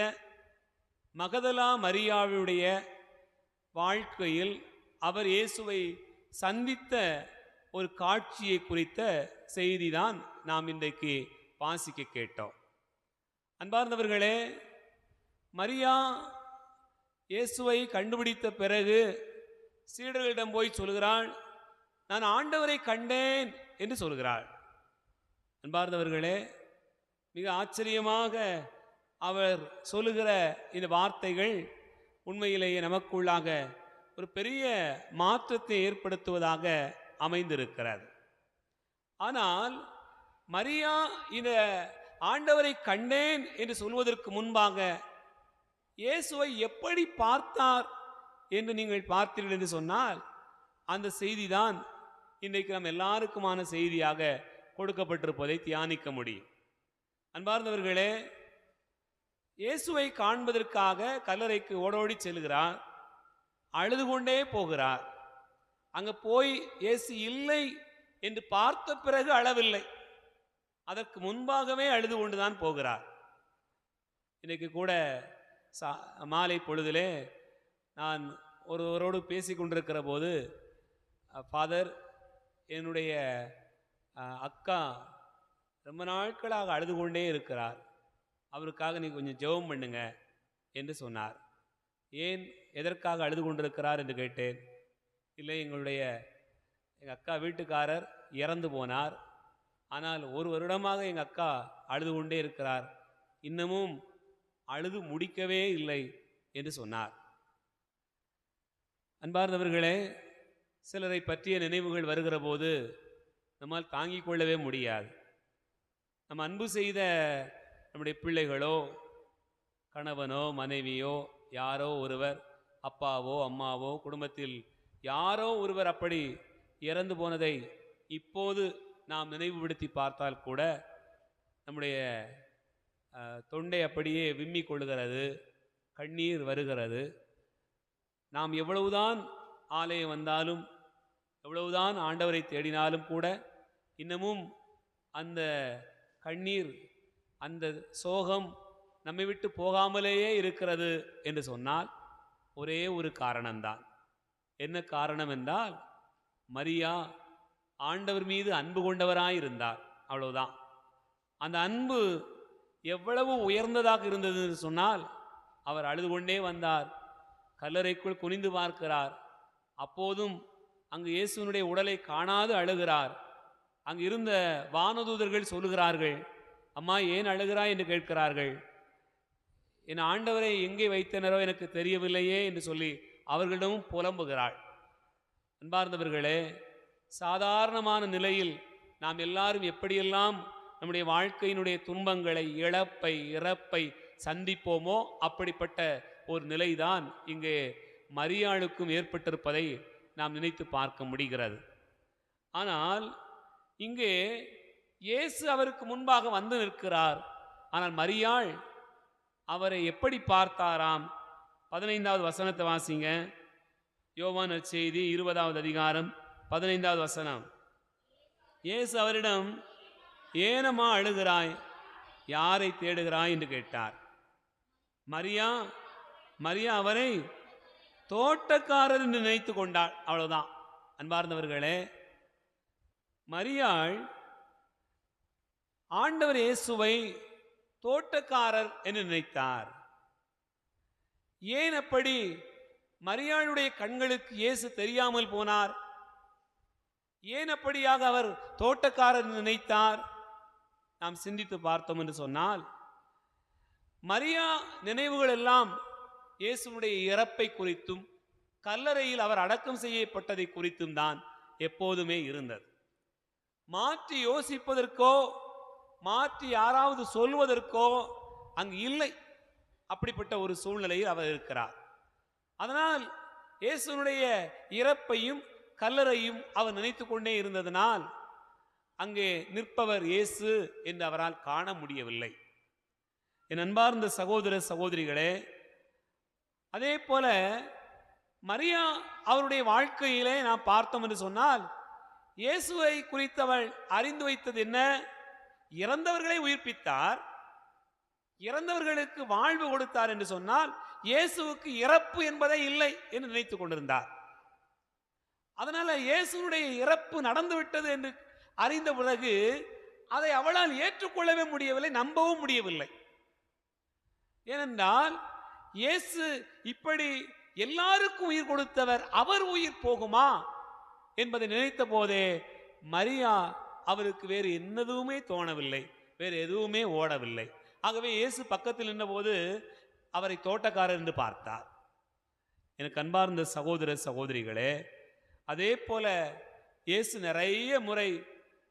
மகதலா மரியாவுடைய வாழ்க்கையில் அவர் இயேசுவை சந்தித்த ஒரு காட்சியை குறித்த செய்திதான் நாம் இன்றைக்கு வாசிக்க கேட்டோம். அன்பார்ந்தவர்களே, மரியா இயேசுவை கண்டுபிடித்த பிறகு சீடர்களிடம் போய் சொல்கிறாள், நான் ஆண்டவரை கண்டேன் என்று சொல்கிறாள். அன்பார்ந்தவர்களே, மிக ஆச்சரியமாக அவர் சொல்லுகிற இந்த வார்த்தைகள் உண்மையிலேயே நமக்குள்ளாக ஒரு பெரிய மாற்றத்தை ஏற்படுத்துவதாக அமைந்திருக்கிறது. ஆனால் மரியா இந்த ஆண்டவரை கண்டேன் என்று சொல்வதற்கு முன்பாக இயேசுவை எப்படி பார்த்தார் என்று நீங்கள் பார்த்தீர்கள் என்று சொன்னால், அந்த செய்திதான் இன்றைக்கு நம் எல்லாருக்குமான செய்தியாக கொடுக்கப்பட்டிருப்பதை தியானிக்க முடியும். அன்பார்ந்தவர்களே, இயேசுவை காண்பதற்காக கல்லறைக்கு ஓடோடி செல்கிறார். அழுது கொண்டே போகிறார். அங்கே போய் இயேசு இல்லை என்று பார்த்த பிறகு அழவில்லை, அதற்கு முன்பாகவே அழுது கொண்டுதான் போகிறார். இன்றைக்கு கூட மாலை பொழுதிலே நான் ஒருவரோடு பேசி கொண்டிருக்கிற போது, ஃபாதர், என்னுடைய அக்கா ரொம்ப நாட்களாக அழுது கொண்டே இருக்கிறார், அவருக்காக நீ கொஞ்சம் ஜெபம் பண்ணுங்க என்று சொன்னார். ஏன், எதற்காக அழுது கொண்டிருக்கிறார் என்று கேட்டேன். இல்லை, எங்கள் அக்கா வீட்டுக்காரர் இறந்து போனார், ஆனால் ஒரு வருடமாக எங்கள் அக்கா அழுது கொண்டே இருக்கிறார், இன்னமும் அழுது முடிக்கவே இல்லை என்று சொன்னார். அன்பார்ந்தவர்களே, சிலரை பற்றிய நினைவுகள் வருகிற போது நம்மால் தாங்கிக் கொள்ளவே முடியாது. நம்ம அன்பு செய்த நம்முடைய பிள்ளைகளோ, கணவனோ, மனைவியோ, யாரோ ஒருவர், அப்பாவோ அம்மாவோ, குடும்பத்தில் யாரோ ஒருவர் அப்படி இறந்து போனதை இப்போது நாம் நினைவுபடுத்தி பார்த்தால் கூட நம்முடைய தொண்டை அப்படியே விம்மி கொள்ளுகிறது, கண்ணீர் வருகிறது. நாம் எவ்வளவுதான் ஆலயம் வந்தாலும், எவ்வளவுதான் ஆண்டவரை தேடினாலும் கூட இன்னமும் அந்த கண்ணீர், அந்த சோகம் நம்மை விட்டு போகாமலேயே இருக்கிறது என்று சொன்னால் ஒரே ஒரு காரணம்தான். என்ன காரணம் என்றால், மரியா ஆண்டவர் மீது அன்பு கொண்டவராயிருந்தார். அவ்வளவுதான். அந்த அன்பு எவ்வளவு உயர்ந்ததாக இருந்தது என்று சொன்னால், அவர் அழுது கொண்டே வந்தார், கல்லறைக்குள் குனிந்து பார்க்கிறார். அப்போதும் அங்கு இயேசுனுடைய உடலை காணாது அழுகிறார். அங்கு இருந்த வானதூதர்கள் சொல்லுகிறார்கள், அம்மா ஏன் அழுகிறாய் என்று கேட்கிறார்கள். என் ஆண்டவரை எங்கே வைத்தனரோ எனக்கு தெரியவில்லையே என்று சொல்லி அவர்களிடமும் புலம்புகிறாள். அன்பார்ந்தவர்களே, சாதாரணமான நிலையில் நாம் எல்லாரும் எப்படியெல்லாம் நம்முடைய வாழ்க்கையினுடைய துன்பங்களை, இழப்பை, இறப்பை சந்திப்போமோ அப்படிப்பட்ட ஒரு நிலைதான் இங்கே மரியாளுக்கும் ஏற்பட்டிருப்பதை நாம் நினைத்து பார்க்க முடிகிறது. ஆனால் இங்கே இயேசு அவருக்கு முன்பாக வந்து நிற்கிறார். ஆனால் மரியாள் அவரை எப்படி பார்த்தாராம்? 15வது வசனத்தை வாசிங்க. யோவான் நற்செய்தி 20வது அதிகாரம் 15வது வசனம். இயேசு அவரிடம், ஏனம்மா அழுகிறாய், யாரை தேடுகிறாய் என்று கேட்டார். மரியா அவரை தோட்டக்காரர் என்று நினைத்து கொண்டாள். அவ்வளவுதான். அன்பார்ந்தவர்களே, மரியாள் ஆண்டவர் இயேசுவை தோட்டக்காரர் என்று நினைத்தார். ஏன் அப்படி மரியாளுடைய கண்களுக்கு இயேசு தெரியாமல் போனார்? ஏன் அப்படியாக அவர் தோட்டக்காரர் நினைத்தார்? நாம் சிந்தித்து பார்த்தோம் என்று சொன்னால், மரியா நினைவுகள் எல்லாம் இயேசுனுடைய இறப்பை குறித்தும் கல்லறையில் அவர் அடக்கம் செய்யப்பட்டதை குறித்தும் தான் எப்போதுமே இருந்தது. மாற்றி யோசிப்பதற்கோ மாற்றி யாராவது சொல்வதற்கோ அங்கு இல்லை. அப்படிப்பட்ட ஒரு சூழ்நிலையில் அவர் இருக்கிறார். அதனால் இயேசுனுடைய இறப்பையும் கல்லறையும் அவர் நினைத்து கொண்டே இருந்ததனால் அங்கே நிற்பவர் இயேசு என்று அவரால் காண முடியவில்லை. என் அன்பார்ந்த சகோதர சகோதரிகளே, அதே போல மரியா அவருடைய வாழ்க்கையிலே நாம் பார்த்தோம் என்று சொன்னால், இயேசுவை குறித்தவள் அறிந்து வைத்தது என்ன? இறந்தவர்களை உயிர்ப்பித்தார், இறந்தவர்களுக்கு வாழ்வு கொடுத்தார் என்று சொன்னால், இயேசுவுக்கு இறப்பு என்பதே இல்லை என்று நினைத்துக் கொண்டிருந்தார். அதனால இயேசுனுடைய இறப்பு நடந்துவிட்டது என்று அறிந்த பிறகு அதை அவளால் ஏற்றுக்கொள்ளவே முடியவில்லை, நம்பவும் முடியவில்லை. ஏனென்றால் இயேசு இப்படி எல்லாருக்கும் உயிர் கொடுத்தவர், அவர் உயிர் போகுமா என்பதை நினைத்த போதே மரியா அவருக்கு வேறு என்னதுமே தோணவில்லை, வேறு எதுவுமே ஓடவில்லை. ஆகவே இயேசு பக்கத்தில் நின்றபோது அவரை தோட்டக்காரர் என்று பார்த்தார். எனக்கு அன்பார்ந்த சகோதர சகோதரிகளே, அதே போல இயேசு நிறைய முறை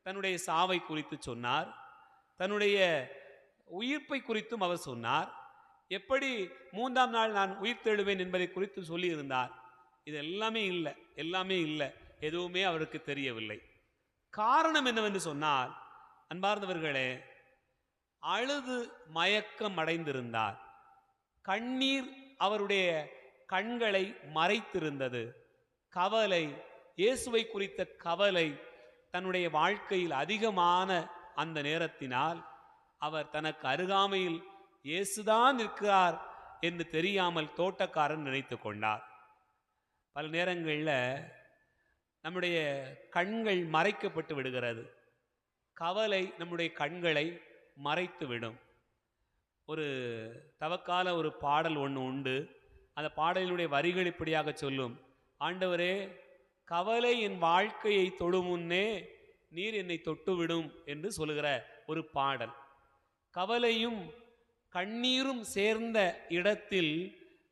தன்னுடைய சாவை குறித்து சொன்னார், தன்னுடைய உயிர்ப்பை குறித்தும் அவர் சொன்னார். எப்படி 3ஆம் நாள் நான் உயிர் தெழுவேன் என்பதை குறித்து சொல்லியிருந்தார். இது எல்லாமே இல்லை, எதுவுமே அவருக்கு தெரியவில்லை. காரணம் என்னவென்று சொன்னால், அன்பார்ந்தவர்களே, அழுது மயக்கம் அடைந்திருந்தார். கண்ணீர் அவருடைய கண்களை மறைத்திருந்தது. கவலை, இயேசுவை குறித்த கவலை தன்னுடைய வாழ்க்கையில் அதிகமான அந்த நேரத்தினால் அவர் தனக்கு அருகாமையில் இயேசுதான் இருக்கிறார் என்று தெரியாமல் தோட்டக்காரன் நினைத்து கொண்டார். பல நேரங்களில் நம்முடைய கண்கள் மறைக்கப்பட்டு விடுகிறது. கவலை நம்முடைய கண்களை மறைத்து விடும். ஒரு தவக்கால ஒரு பாடல் ஒன்று உண்டு. அந்த பாடலினுடைய வரிகள் இப்படியாக சொல்லும்: ஆண்டவரே, கவலை என் வாழ்க்கையை தொடும் முன்னே நீர் என்னை தொட்டுவிடும் என்று சொல்லுகிற ஒரு பாடல். கவலையும் கண்ணீரும் சேர்ந்த இடத்தில்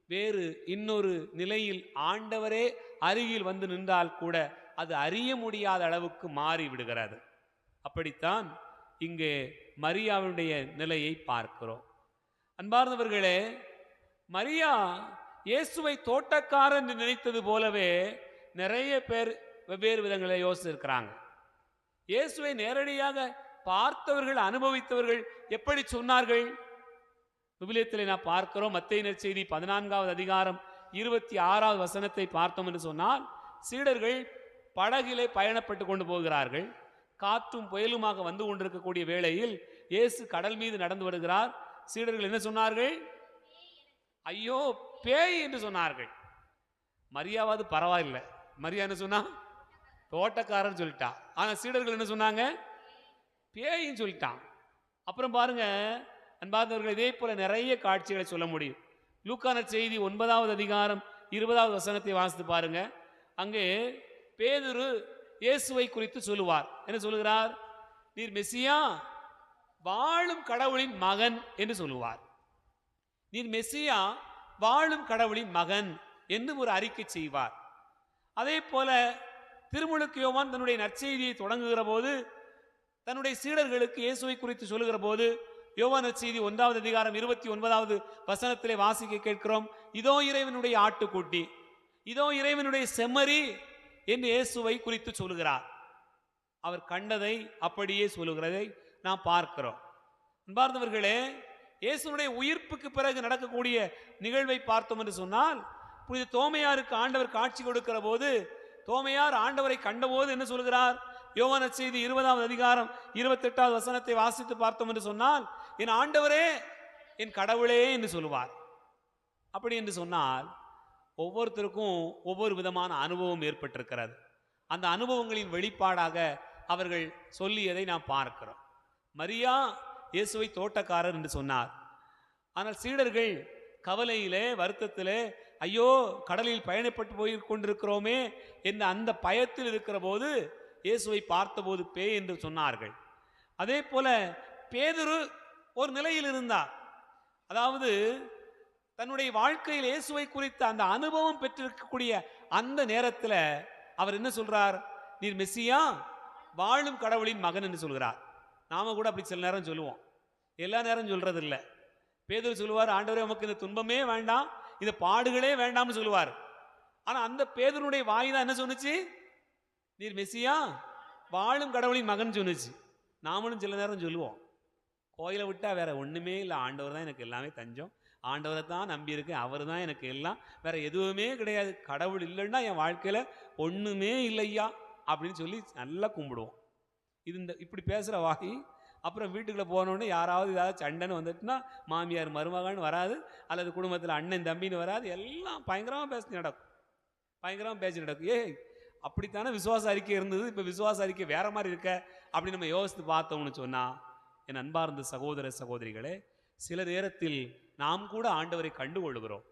வேறு இன்னொரு நிலையில் ஆண்டவரே அருகில் வந்து நின்றால் கூட அது அறிய முடியாத அளவுக்கு மாறிவிடுகிறது. அப்படித்தான் இங்கே மரியாவுடைய நிலையை பார்க்கிறோம். அன்பார்ந்தவர்களே, மரியா இயேசுவை தோட்டக்காரன் என்று நினைத்தது போலவே நிறைய பேர் வெவ்வேறு விதங்களை யோசிச்சிருக்கிறாங்க. இயேசுவை நேரடியாக பார்த்தவர்கள், அனுபவித்தவர்கள் எப்படி சொன்னார்கள்? விவிலியத்தில் நான் பார்க்கிறோம். மத்தேயு நற்செய்தி 14வது அதிகாரம் 26வது வசனத்தை பார்த்தோம் என்று சொன்னால், சீடர்கள் படகிலே பயணப்பட்டு கொண்டு போகிறார்கள். காற்றும் புயலுமாக வந்து கொண்டிருக்கக்கூடிய வேளையில் இயேசு கடல் மீது நடந்து வருகிறார். சீடர்கள் என்ன சொன்னார்கள்? ஐயோ பேய் என்று சொன்னார்கள். மரியாவது பரவாயில்லை. மரியா என்ன சொன்னா? தோட்டக்காரன் சொல்லிட்டான். ஆனா சீடர்கள் என்ன சொன்னாங்க? பேயின்னு சொல்லிட்டான். அப்புறம் பாருங்க அன்பார்ந்தவர்கள், இதே போல நிறைய காட்சிகளை சொல்ல முடியும். லூக்கா நற்செய்தி 9வது அதிகாரம் 20வது வசனத்தை வாசித்து பாருங்க. அங்கே பேதுரு இயேசுவை குறித்து சொல்லுவார். என்ன சொல்லுகிறார்? நீர் மெசியா, வாழும் கடவுளின் மகன் என்று சொல்லுவார். நீர் மெசியா, வாழும் கடவுளின் மகன் என்று ஒரு அறிக்கை செய்வார். அதே போல திருமுழுக்கு யோவான் தன்னுடைய நற்செய்தியை தொடங்குகிற போது தன்னுடைய சீடர்களுக்கு இயேசுவை குறித்து சொல்லுகிற போது யோவான் நற்செய்தி 1வது அதிகாரம் 29வது வசனத்திலே வாசிக்க கேட்கிறோம். இதோ இறைவனுடைய ஆட்டுக்குட்டி, இதோ இறைவனுடைய செம்மறி என்று இயேசுவை குறித்து சொல்லுகிறார். அவர் கண்டதை அப்படியே சொல்லுகிறதை நாம் பார்க்கிறோம். அன்பார்ந்தவர்களே, இயேசுனுடைய உயிர்ப்புக்கு பிறகு நடக்கக்கூடிய நிகழ்வை பார்த்தோம் என்று சொன்னால், புனித தோமையாருக்கு ஆண்டவர் காட்சி கொடுக்கிற போது தோமையார் ஆண்டவரை கண்டபோது என்ன சொல்கிறார்? யோவான் நற்செய்தி 20வது அதிகாரம் 28வது வசனத்தை வாசித்து பார்த்தோம் என்று சொன்னால், என் ஆண்டவரே, என் கடவுளே என்று சொல்லுவார். அப்படி என்று சொன்னால் ஒவ்வொருத்தருக்கும் ஒவ்வொரு விதமான அனுபவம் ஏற்பட்டிருக்கிறது. அந்த அனுபவங்களின் வெளிப்பாடாக அவர்கள் சொல்லியதை நாம் பார்க்கிறோம். மரியா இயேசுவை தோட்டக்காரர் என்று சொன்னார். ஆனால் சீடர்கள் கவலையிலே, வருத்தத்திலே, ஐயோ கடலில் பயணப்பட்டு போய் கொண்டிருக்கிறோமே என்ற அந்த பயத்தில் இருக்கிற போது இயேசுவை பார்த்தபோது பேய் என்று சொன்னார்கள். அதே போல பேதுரு ஒரு நிலையில் இருந்தார். அதாவது தன்னுடைய வாழ்க்கையில் இயேசுவை குறித்த அந்த அனுபவம் பெற்றிருக்கக்கூடிய அந்த நேரத்தில் அவர் என்ன சொல்றார்? நீர் மெசியா, வாழும் கடவுளின் மகன் என்று சொல்கிறார். நாம கூட அப்படி சில நேரம் சொல்லுவோம், எல்லா நேரம் சொல்றது இல்லை. பேதுரு சொல்லுவார், ஆண்டவரே உமக்கு இந்த துன்பமே வேண்டாம், இந்த பாடுகளே வேண்டாம்னு சொல்லுவார். ஆனா அந்த பேதுருடைய வாய் தான் என்ன சொன்னுச்சு? நீர் மெசியா, வாழும் கடவுளின் மகன் சொன்னுச்சு. நாமளும் சில நேரம் சொல்லுவோம், கோயிலை விட்டா வேற ஒண்ணுமே இல்லை, ஆண்டவர் தான் எனக்கு எல்லாமே தஞ்சம், ஆண்டவரை தான் நம்பியிருக்கேன், அவர் தான் எனக்கு எல்லாம், வேற எதுவுமே கிடையாது, கடவுள் இல்லைன்னா என் வாழ்க்கையில ஒண்ணுமே இல்லையா அப்படின்னு சொல்லி நல்லா கும்பிடுவோம். இது இந்த இப்படி பேசுற வாய் அப்புறம் வீட்டுக்குள்ள போனோடனே யாராவது ஏதாவது சண்டைன்னு வந்துட்டுனா மாமியார் மருமகன்னு வராது, அல்லது குடும்பத்தில் அண்ணன் தம்பின்னு வராது, எல்லாம் பயங்கரமாக பேசி நடக்கும், பயங்கரமாக பேசி நடக்கும். அப்படித்தானே விசுவாச அறிக்கை இருந்தது, இப்போ விசுவாச அறிக்கை வேற மாதிரி இருக்க அப்படின்னு நம்ம யோசித்து பார்த்தோம்னு சொன்னா, என் அன்பார்ந்த சகோதர சகோதரிகளே, சில நேரத்தில் நாம் கூட ஆண்டவரை கண்டுகொள்கிறோம்,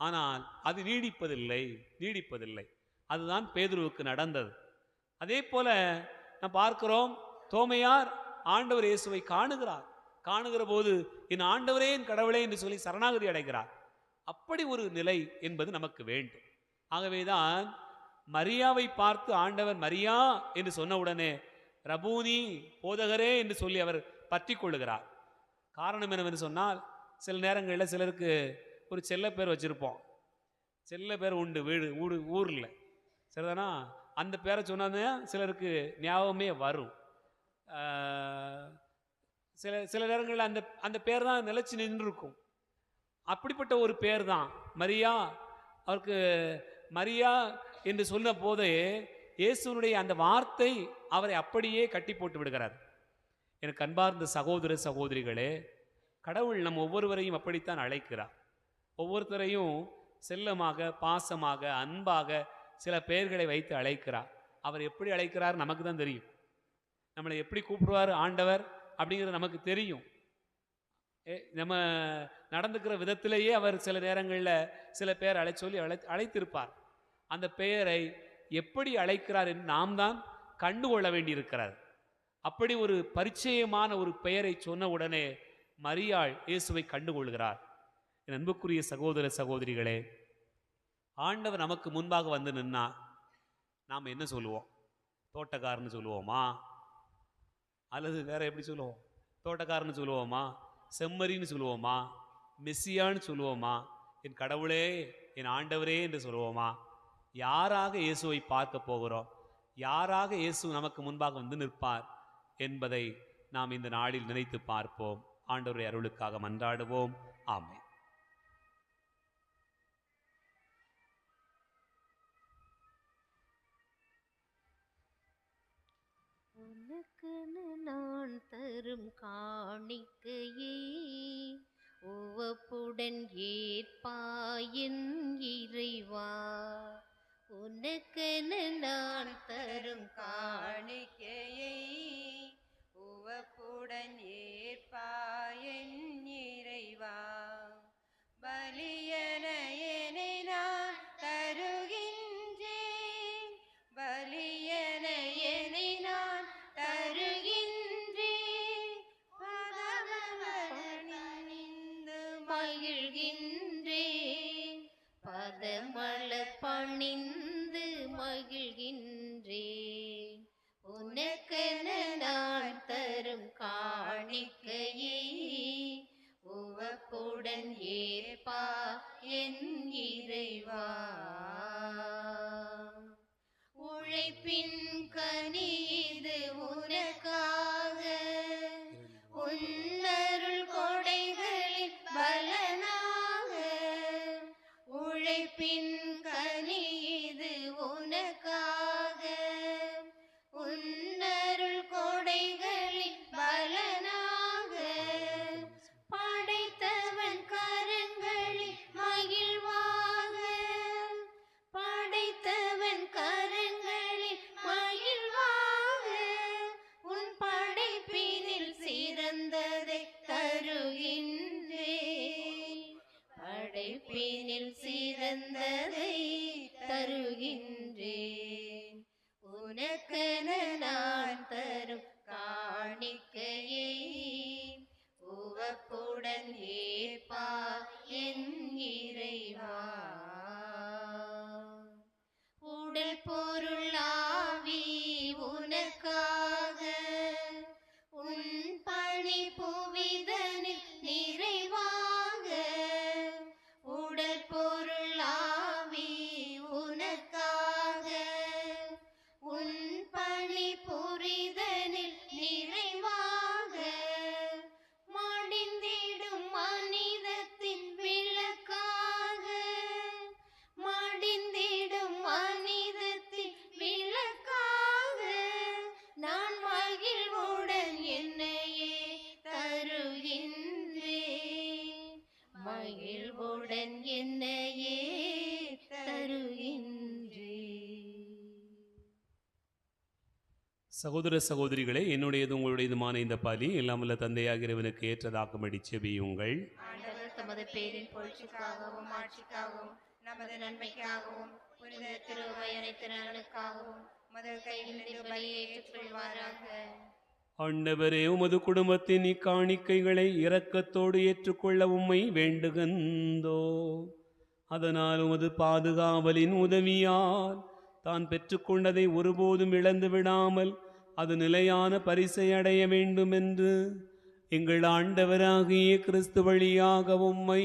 ஆனால் அது நீடிப்பதில்லை. அதுதான் பேதுருவுக்கு நடந்தது. அதே போல நாம் பார்க்கிறோம், தோமையார் ஆண்டவர் இயேசுவை காணுகிற போது என் ஆண்டவரே, என் கடவுளே என்று சொல்லி சரணாகதி அடைகிறார். அப்படி ஒரு நிலை என்பது நமக்கு வேண்டும். ஆகவேதான் மரியாவை பார்த்து ஆண்டவர் மரியா என்று சொன்ன உடனே ரபூனி, போதகரே என்று சொல்லி அவர் பற்றி கொள்ளுகிறார். காரணம் என்னவென்று சொன்னால், சில நேரங்களில் சிலருக்கு ஒரு செல்ல பேர் வச்சிருப்போம், செல்ல பேர் உண்டு ஊரில் சரிதானா, அந்த பேரை சொன்னாங்க சிலருக்கு ஞாபகமே வரும். சில நேரங்களில் அந்த பேர் தான் நிலைச்சு நின்றுருக்கும். அப்படிப்பட்ட ஒரு பேர் தான் மரியா. அவருக்கு மரியா என்று சொன்ன போதே இயேசுனுடைய அந்த வார்த்தை அவரை அப்படியே கட்டி போட்டு விடுகிறார். எனக்கு அன்பார்ந்த சகோதர சகோதரிகளே, கடவுள் நம் ஒவ்வொருவரையும் அப்படித்தான் அழைக்கிறார். ஒவ்வொருத்தரையும் செல்லமாக, பாசமாக, அன்பாக சில பெயர்களை வைத்து அழைக்கிறார். அவர் எப்படி அழைக்கிறார் நமக்கு தான் தெரியும். நம்மளை எப்படி கூப்பிடுவார் ஆண்டவர் அப்படிங்கிறது நமக்கு தெரியும். நம்ம நடந்துக்கிற விதத்திலேயே அவர் சில நேரங்களில் சில பேர் அழைத்திருப்பார். அந்த பெயரை எப்படி அழைக்கிறார் என்று நாம் தான் கண்டுகொள்ள வேண்டியிருக்கிறார். அப்படி ஒரு பரிச்சயமான ஒரு பெயரை சொன்ன உடனே மரியாள் இயேசுவை கண்டுகொள்கிறார். என் அன்புக்குரிய சகோதர சகோதரிகளே, ஆண்டவர் நமக்கு முன்பாக வந்து நின்னா நாம் என்ன சொல்லுவோம்? தோட்டக்காரன்னு சொல்லுவோமா? அல்லது வேற எப்படி சொல்லுவோம்? தோட்டக்காரன்னு சொல்லுவோமா? செம்மறின்னு சொல்லுவோமா? மெஸ்ஸியான்னு சொல்லுவோமா? என் கடவுளே, என் ஆண்டவரே என்று சொல்லுவோமா? யாராக இயேசுவை பார்க்க போகிறோம்? யாராக இயேசு நமக்கு முன்பாக வந்து நிற்பார் என்பதை நாம் இந்த நாளில் நினைத்து பார்ப்போம். ஆண்டவருடைய அருளுக்காக மன்றாடுவோம். ஆமென். உனக்குன்னு நான் தரும் காணிக்கையே உவப்புடன் ஏற்பாயின் இறைவா, உனக்கென நான் தரும் காணிக்கையை உவப்புடன் ஏற்பாயன் இறைவா. பலியன என்னை நான் தருகின்றேன், பலியன என்னை நான் தருகின்றேன். பதமலர்ந்து மகிழ்கின்றேன், பதமலர் பணிந்து மகிழ்கின்றேன். உனக்கென நான் தரும் காணிக்கையை உவப்புடன் ஏற்பா என் இறைவா. உழைப்பின் கனி இது உனக்காக, உன்னருள் கொடைகளின் பலனாக. உழைப்பின் கனி இது உனக்காக, உன்னருள் கொடைகளின் பலனாக. படைத்தவன் கரங்களில் மகிழ்வாக, படைத்தவன் கரங்களில் மகிழ்வாக. உன் படைப்பினில் சிறந்ததை தருகின்றேன், படைப்பினில் சிறந்ததை தருகின்றேன். உனக்கென நான் தரும் காணிக்கையை உவப்புடன் ஏற்பா என் இறைவா. உடல் பொருள் ஆவி உனக்காக, உன் பணி புவிதனில் நிறைவாக. உடல் பொருள் ஆவி உனக்காக, உன் பணி புரிதனில் நிறைவாக. மடிந்திடும் மனிதத்தின் விளக்காக, மடிந்திடும் மனிதத்தின் விளக்காக. நான் மகிழ்வுடன் என்னையே தருகின்றேன், மகிழ்வுடன் என்னையே தருகின்றேன். சகோதர சகோதரிகளே, என்னுடையது உங்களுடையதுமான இந்த பலி எல்லாம் வல்ல தந்தையாகிய இறைவனுக்கு ஏற்றதாக்கும்படி செபியுங்கள். ஆண்டவர் தமது பேரின் புகழ்ச்சிக்காகவும் ஆட்சிக்காகவும் நமது நன்மைக்காகவும் புனித திருவை அனைத்து நலனுக்காகவும் முதல் கையிலிருந்து பலியை ஏற்றுக்கொள்வாராக. ஆண்டவரே, உமது குடும்பத்தின் இக்காணிக்கைகளை இரக்கத்தோடு ஏற்றுக்கொள்ள உம்மை வேண்டுகின்றோ. அதனால் உமது பாதுகாவலின் உதவியால் தான் பெற்றுக்கொண்டதை ஒருபோதும் இழந்து விடாமல் அது நிலையான பரிசை அடைய வேண்டும் என்று எங்கள் ஆண்டவராகிய கிறிஸ்து வழியாக உம்மை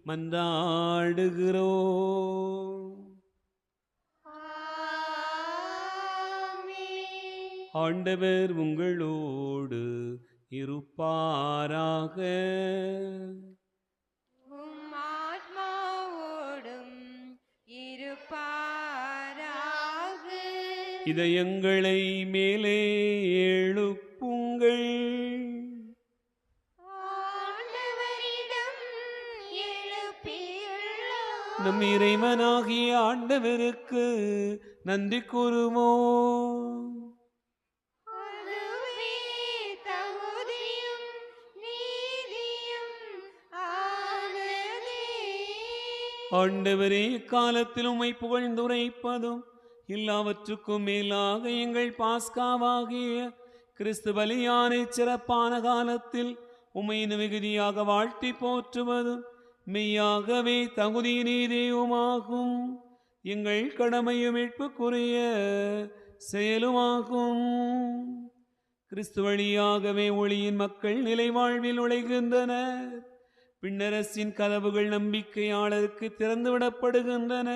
மன்றாடுகிறோம். ஆண்டவர் உங்களோடு இருப்பாராக. உம் ஆத்மாவோடும் இருப்பாராக. இதயங்களை மேலே எழுப்புங்கள். ஆண்டவரிடம் எழுப்பியுள்ளோம். நம் இறைவனாகிய ஆண்டவருக்கு நன்றி கூறுவோம். அதுவே தகுதியும் நீதியும் ஆனதே. ஆண்டவரே, காலத்தில் உம்மை புகழ்ந்துரைப்பதும் எல்லாவற்றுக்கும் மேலாக எங்கள் பாஸ்காவாகிய கிறிஸ்து பலியானை சிறப்பான காலத்தில் உம்மை மிகுதியாக வாழ்த்தி போற்றுவதும் மெய்யாகவே தகுதி நீதியுமாகும். எங்கள் கடமையும் மீட்புக்குரிய செயலுமாகும். கிறிஸ்து வழியாகவே ஒளியின் மக்கள் நிலை வாழ்வில் நுழைகின்றனர். பின்னரசின் கதவுகள் நம்பிக்கையாளருக்கு திறந்துவிடப்படுகின்றன.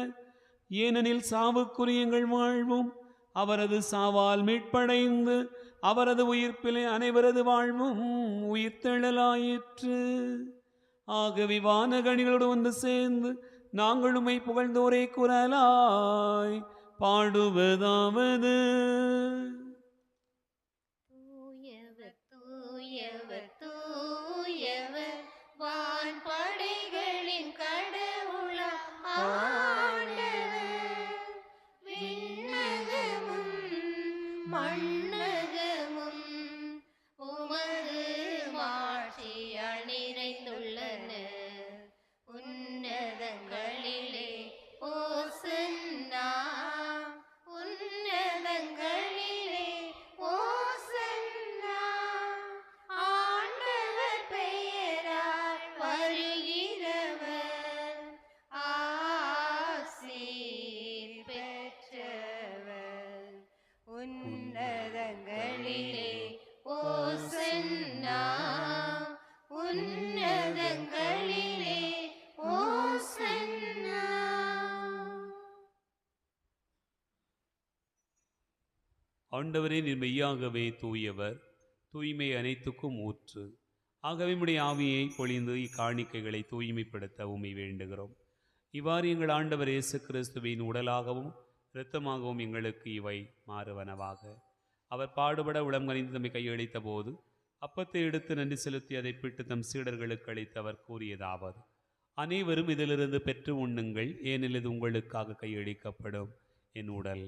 ஏனெனில் சாவுக்குரிய எங்கள் வாழ்வும் அவரது சாவால் மீட்படைந்து அவரது உயிர்ப்பிலே அனைவரது வாழ்வும் உயிர்த்தெழலாயிற்று. ஆகவே வானகணிகளோடு வந்து சேர்ந்து நாங்கள் உம்மை புகழ்ந்தோரே குரலாய் பாடுவதாவது: தூயவர் தூயவர் தூயவர் வான்படைகளின் கடவுளாம் ஆண்டவர். ஆண்டவரே, நீர் மெய்யாகவே தூயவர், தூய்மை அனைத்துக்கும் ஊற்று. ஆகவே உம்முடைய ஆவியை பொழிந்து இக்காணிக்கைகளை தூய்மைப்படுத்த உம்மை வேண்டுகிறோம். இவ்வாறு எங்கள் ஆண்டவர் இயேசு கிறிஸ்துவின் உடலாகவும் இரத்தமாகவும் எங்களுக்கு இவை மாறுவனவாக. அவர் பாடுபட உளம் கனிந்து தம்மை கையளித்த போது அப்பத்தை எடுத்து நன்றி செலுத்தி அதை பிட்டு தம் சீடர்களுக்கு அளித்து அவர் கூறியதாவது: அனைவரும் இதிலிருந்து பெற்று உண்ணுங்கள், ஏனெனில் இது உங்களுக்காக கையளிக்கப்படும் என் உடல்.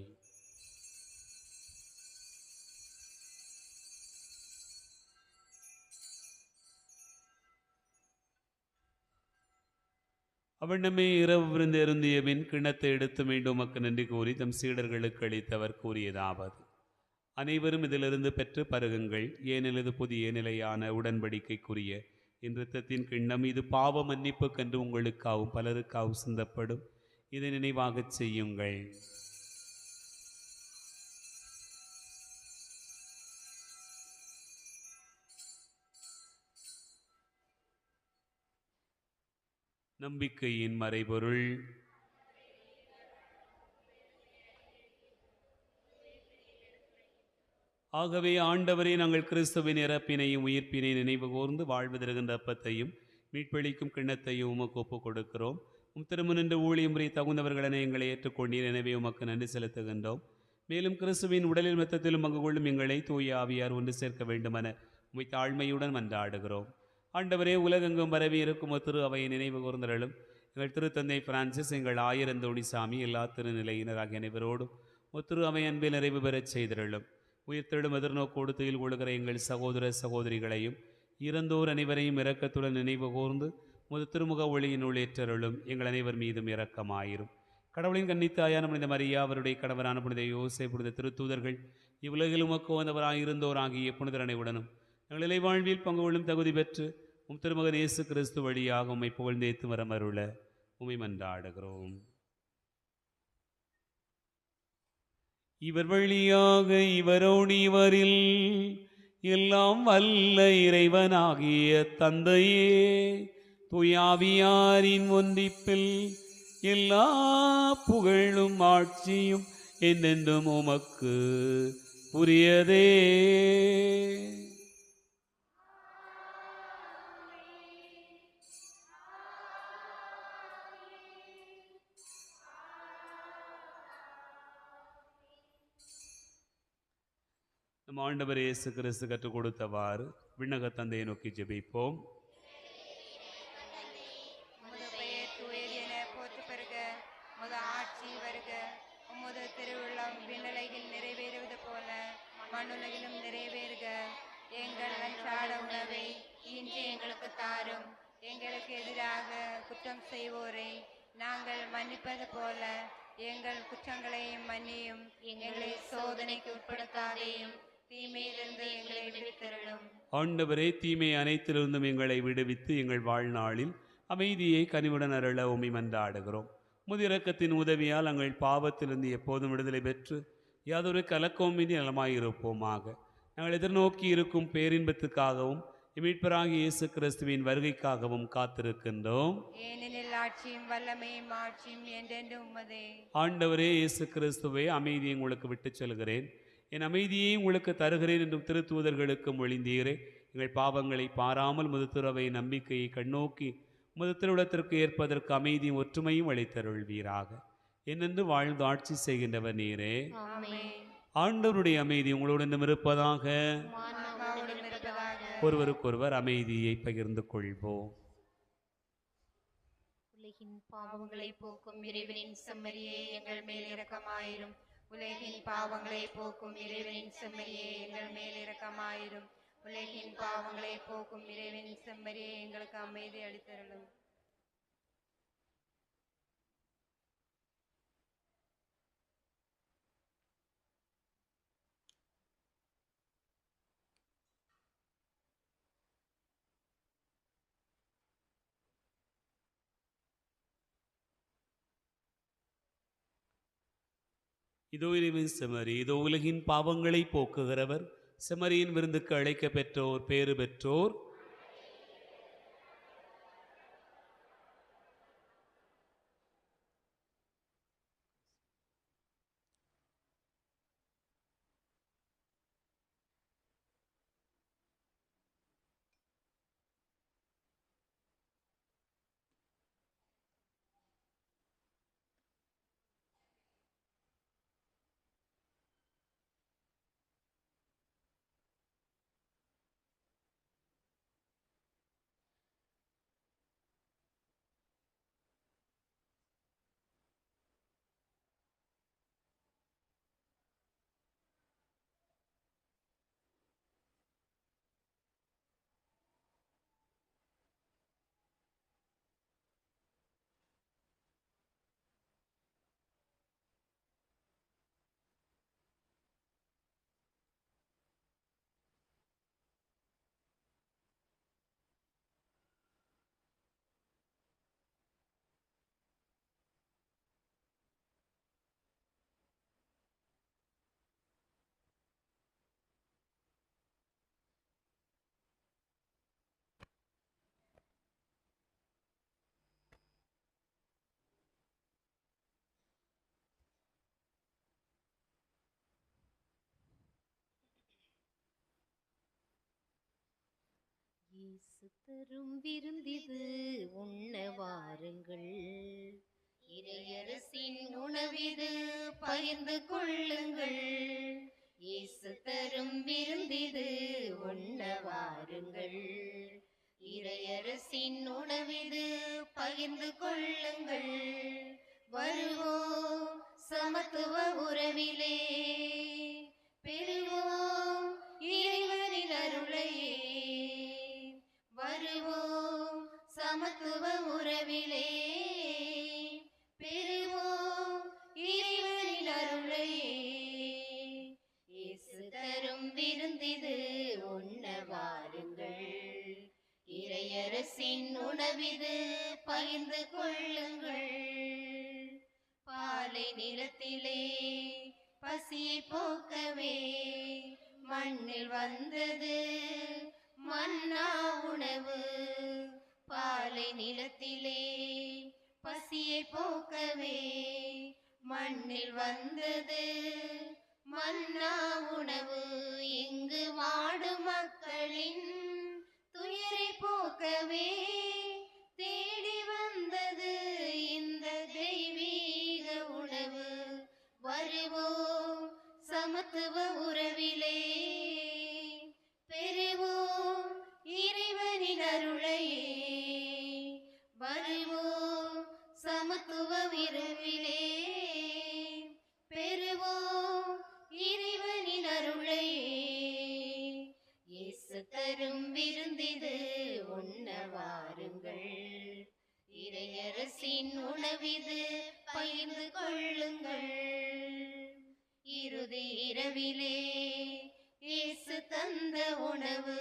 அவண்ணமே இரவு விருந்து அருந்திய பின் கிண்ணத்தை எடுத்து மீண்டும் உமக்கு நன்றி கூறி தம் சீடர்களுக்கு அளித்தவர் கூறியதாவது: அனைவரும் இதிலிருந்து பெற்று பருகுங்கள், ஏனெனில் இது புதிய நிலையான உடன்படிக்கைக்குரிய என் இரத்தத்தின் கிண்ணம். இது பாவ மன்னிப்புக்கென்று உங்களுக்காகவும் பலருக்காகவும் சிந்தப்படும். இதை நினைவாகச் செய்யுங்கள். நம்பிக்கையின் மறைபொருள். ஆகவே ஆண்டவரே, நாங்கள் கிறிஸ்துவின் இறப்பினையும் உயிர்ப்பினை நினைவு கூர்ந்து வாழ்வு தருகின்ற அப்பத்தையும் மீட்பளிக்கும் கிண்ணத்தையும் உமக்கு ஒப்புக் கொடுக்கிறோம். திருமுனின்று ஊழியம் புரிய தகுந்தவர்களென எங்களை ஏற்றுக்கொண்டீர். எனவே உமக்கு நன்றி செலுத்துகின்றோம். மேலும் கிறிஸ்துவின் உடலில் மெத்தத்திலும் பங்கு கொள்ளும் எங்களை தூய ஆவியார் ஒன்று சேர்க்க வேண்டுமென உம்மை தாழ்மையுடன் மன்றாடுகிறோம். ஆண்டவரே, உலகெங்கும் பரவி இருக்கும் திரு அவையை நினைவு கூர்ந்தருளும். எங்கள் திருத்தந்தை பிரான்சிஸ், எங்கள் ஆயர் அந்தோணிசாமி, எல்லா திருநிலையினராகிய அனைவரோடும் திரு அவை அன்பில் நிறைவு பெறச் செய்திருளும். உயிர்த்தெழும் எதிர்நோக்கோடு துயில் கொள்கிற எங்கள் சகோதர சகோதரிகளையும் இறந்தோர் அனைவரையும் இரக்கத்துடன் நினைவு கூர்ந்து திருமுக ஒளியினுள் ஏற்றருளும். எங்கள் அனைவர் மீதும் இரக்கமாயிரும். கடவுளின் கன்னித்தாயான புனித மரியா, அவருடைய கணவரான புனித யோசே, புனித திருத்தூதர்கள், இவ்வுலகில் உமக்கு வந்தவராயிருந்தோராகிய புனிதர் அனைவருடனும் எங்கள் இலைவாழ்வில் பங்கு கொள்ளும் தகுதி பெற்று திருமகன் இயேசு கிறிஸ்து வழியாக உம்மை புகழ்ந்தேத்து வரமருள உம்மை மன்றாடுகிறோம். இவர் வழியாக இவரோடு இவரில் எல்லாம் வல்ல இறைவனாகிய தந்தையே, தூயாவியாரின் ஒன்றிப்பில் எல்லா புகழும் ஆட்சியும் என்றென்றும் உமக்கு உரியதே. நம் ஆண்டவர் இயேசு கிறிஸ்து கற்றுக் கொடுத்தவாறு விண்ணக தந்தையை நோக்கி ஜெபிப்போம். உமது பெயர் தூயது என போற்று பெறுக. உமது ஆட்சி வருக. உமது திருவுள்ளம் விண்ணுலகில் நிறைவேறுவது போல மண்ணுலகிலும் நிறைவேறுக. எங்கள் அன்றாட உணவை இன்று எங்களுக்கு தாரும். எங்களுக்கு எதிராக குற்றம் செய்வோரை நாங்கள் மன்னிப்பது போல எங்கள் குற்றங்களையும் மன்னியும். எங்களை சோதனைக்கு உட்படுத்தாதேயும், தீமையிலிருந்து எங்களை விடுவித்தருளும். ஆண்டவரே, தீமை அனைத்திலிருந்தும் எங்களை விடுவித்து எங்கள் வாழ்நாளில் அமைதியை கனிவுடன் அருள உம்மை மன்றாடுகிறோம். முதிரக்கத்தின் உதவியால் எங்கள் பாவத்திலிருந்து எப்போதும் விடுதலை பெற்று யாதொரு கலக்கமின்றி நலமாயிருப்போமாக. நாங்கள் எதிர்நோக்கி இருக்கும் பேரின்பத்துக்காகவும் மீட்பராகிய இயேசு கிறிஸ்துவின் வருகைக்காகவும் காத்திருக்கின்றோம். ஏனெனில் ஆட்சியும் வல்லமையும் ஆட்சியும் என்றென்றும் உமதே. ஆண்டவரே இயேசு கிறிஸ்துவே, அமைதியை உங்களுக்கு விட்டுச் செல்கிறேன், என் அமைதியை உங்களுக்கு தருகிறேன் என்றும் திருத்தூதர்களுக்கு மொழிந்தீரே. எங்கள் பாவங்களை பாராமல் முதுத்துறவை நம்பிக்கையை கண்ணோக்கி முதுத்திருவிடத்திற்கு ஏற்பதற்கு அமைதியும் ஒற்றுமையும் அளித்தருள்வீராக. என்னென்று வாழ்ந்து ஆட்சி செய்கின்றவர் நீரே. ஆண்டவருடைய அமைதி உங்களுடன் இருப்பதாக. ஒருவருக்கொருவர் அமைதியை பகிர்ந்து கொள்வோம். உலகின் பாவங்களை போக்கும் இறைவனின் செம்மறியே, எங்கள் மேல் இரக்கமாயிரும். உலகின் பாவங்களை போக்கும் இறைவனின் செம்மறியே, எங்கள் மேல் இரக்கமாயிரும். உலகின் பாவங்களை போக்கும் இறைவனின் செம்மறியே, எங்களுக்கு அமைதி அளித்தருளும். இதோ இறைவன் செம்மறி, இதோ உலகின் பாவங்களை போக்குகிறவர். செம்மறியின் விருந்துக்கு அழைக்க பெற்றோர் பேறு பெற்றோர். இயேசு தரும் விருந்திது உண்ண வாருங்கள், இறையரசின் உணவிது பகிர்ந்து கொள்ளுங்கள். இயேசு தரும் விருந்திது உண்ண வாருங்கள், இறையரசின் உணவிது பகிர்ந்து கொள்ளுங்கள். வருவோம் சமத்துவ உறவிலே, பெறுவோம் இறைவனின் அருளையே. வருவோம் சமத்துவ உறவிலே, பெறுவோம் இறைவனின் அருளையே. இயேசு தரும் விருந்திது உண்ண வாருங்கள், இறையரசின் உணவிது பகிர்ந்து கொள்ளுங்கள். பாலை நிலத்திலே பசியை போக்கவே மண்ணில் வந்தது மன்னா உணவு. பாலை நிலத்திலே பசியை போக்கவே மண்ணில் வந்தது மன்னா உணவு. இங்கு வாடும் மக்களின் துயரை போக்கவே தேடி வந்தது இந்த தெய்வீக உணவு. வருவோம் சமத்துவ உறவிலே, பெறுவோம் இறைவனின் அருளையே. வருவோம் சமத்துவ உறவிலே, பெறுவோம் இறைவனின் அருளையே. இயேசு தரும் விருந்திது உண்ண வாருங்கள், இறையரசின் உணவிது பகிர்ந்து கொள்ளுங்கள். இறுதி இரவிலே இயேசு தந்த உணவு,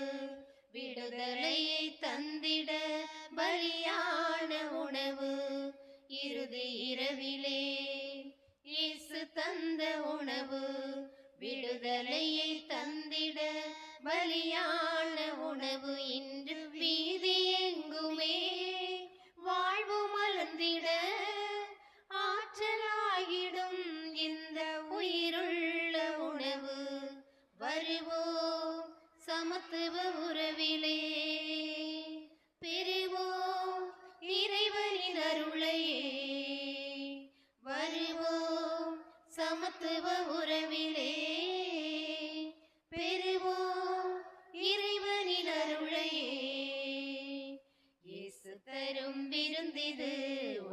விடுதலையை தந்திட பலியான உணவு. இறுதி இரவிலே இயேசு தந்த உணவு, விடுதலையை தந்திட பலியான உணவு. இன்று வீதி எங்குமே வாழ்வு மலர்ந்திட ஆற்றலாகிடும் இந்த உயிருள்ள உணவு. வருவோம் சமத்துவ உறவிலே, பெறுவோம் இறைவனின் அருளையே. வருவோம் சமத்துவ உறவிலே, பெறுவோம் இறைவனின் அருளையே. இயேசு தரும் விருந்திது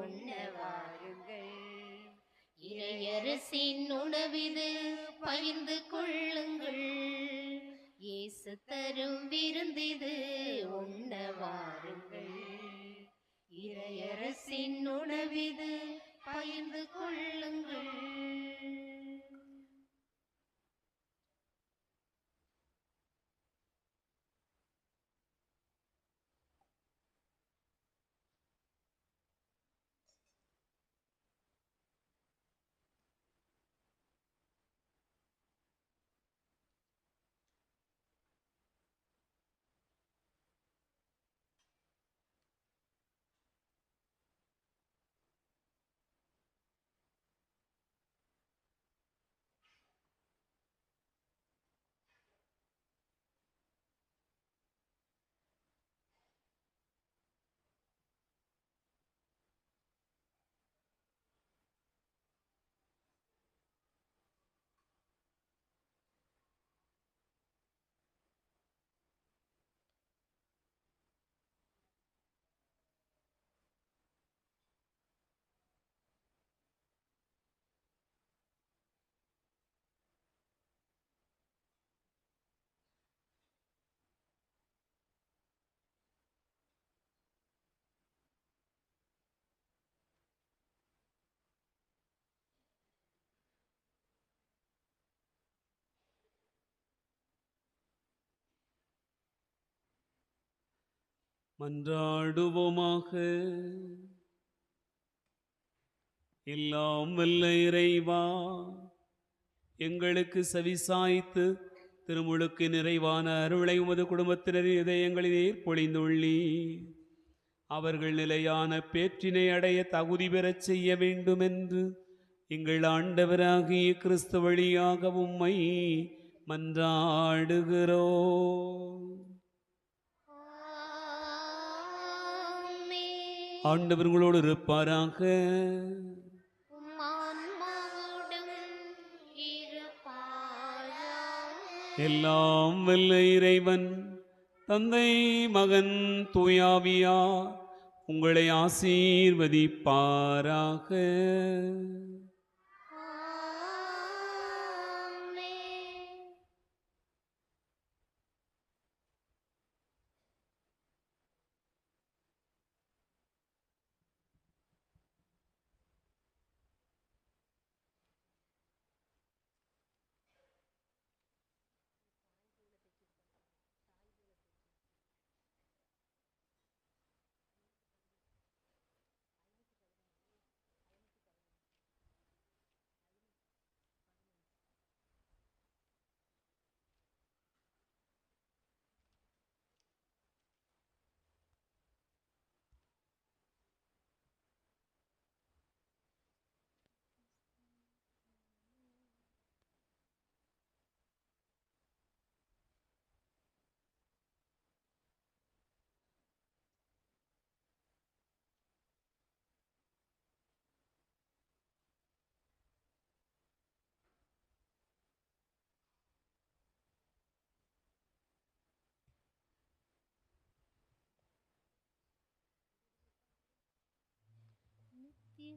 உண்ண வாருங்கள், இறையரசின் உணவிது பகிர்ந்து கொள்ளுங்கள். இயேசு தரும் விருந்திது உண்ண வாருங்கள், இறையரசின் உணவிது பகிர்ந்து கொள்ளுங்கள். மன்றாடுவோமாக. எல்லாம் வல்ல இறைவா, எங்களுக்கு செவிசாய்த்து திருமுழுக்கு நிறைவான அருளை உமது குடும்பத்தினரின் இதயங்களிலே பொழிந்துள்ளீர். அவர்கள் நிலையான பேற்றினை அடைய தகுதி பெறச் செய்ய வேண்டுமென்று எங்கள் ஆண்டவராகிய கிறிஸ்து வழியாக உம்மை மன்றாடுகிறோம். ஆண்டவர் உங்களோடு இருப்பாராக. உம் ஆன்மாவோடும் இருப்பாராக. எல்லாம் வல்ல இறைவன் தந்தை மகன் தூயாவியா உங்களை ஆசீர்வதிப்பாராக. ஆமென்.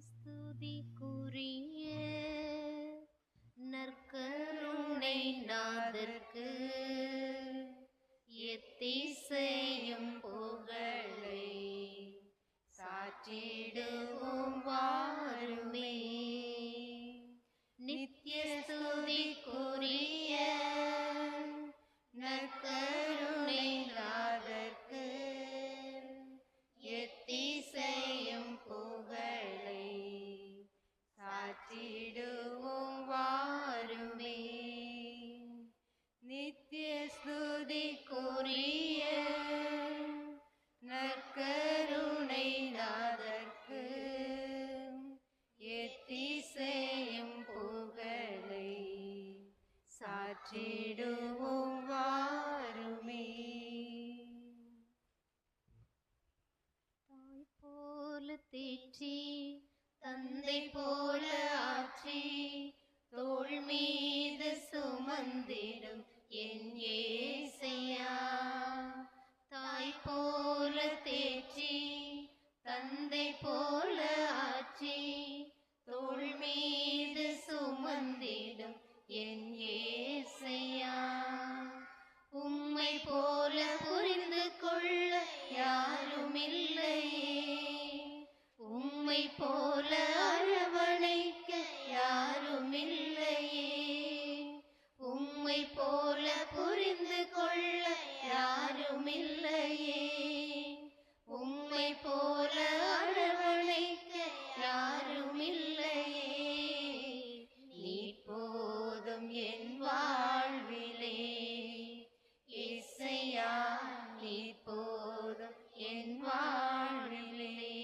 ஸ்துதிக்குரிய நற்கருணை நாதர்க்கு எத்திசையும் புகழை சாற்றிடுவோம் வாருமே. நித்திய ஸ்துதிக்குரிய நற்கருணை நாதர்க்கு எத்திசையும் புகழை சாற்றிடுவோம் வாருமே. நித்திய ஸ்துதிக்குரிய நற்கருணை நாதர்க்கு எத்திசையும் புகழை சாற்றிடுவோம் வாருமே. தாய் போல தேற்றி தந்தை போல ஆற்றி தோள் மீது சுமந்திடும் என் ஏசையா. தாய் போல தேற்றி தந்தை போல ஆற்றி தோள் மீது சுமந்திடும் என் ஏசையா. உம்மை போல புரிந்து கொள்ள யாருமில்லையே, உம்மை போல அரவணைக்க யாருமில்லையே, உம்மை போல புரிந்து கொள்ள யாருமில்லையே, உம்மை போல அரவணைக்க யாருமில்லையே. நீர் போதும் என் வாழ்விலே இசையா, நீர் போதும் என் வாழ்விலே.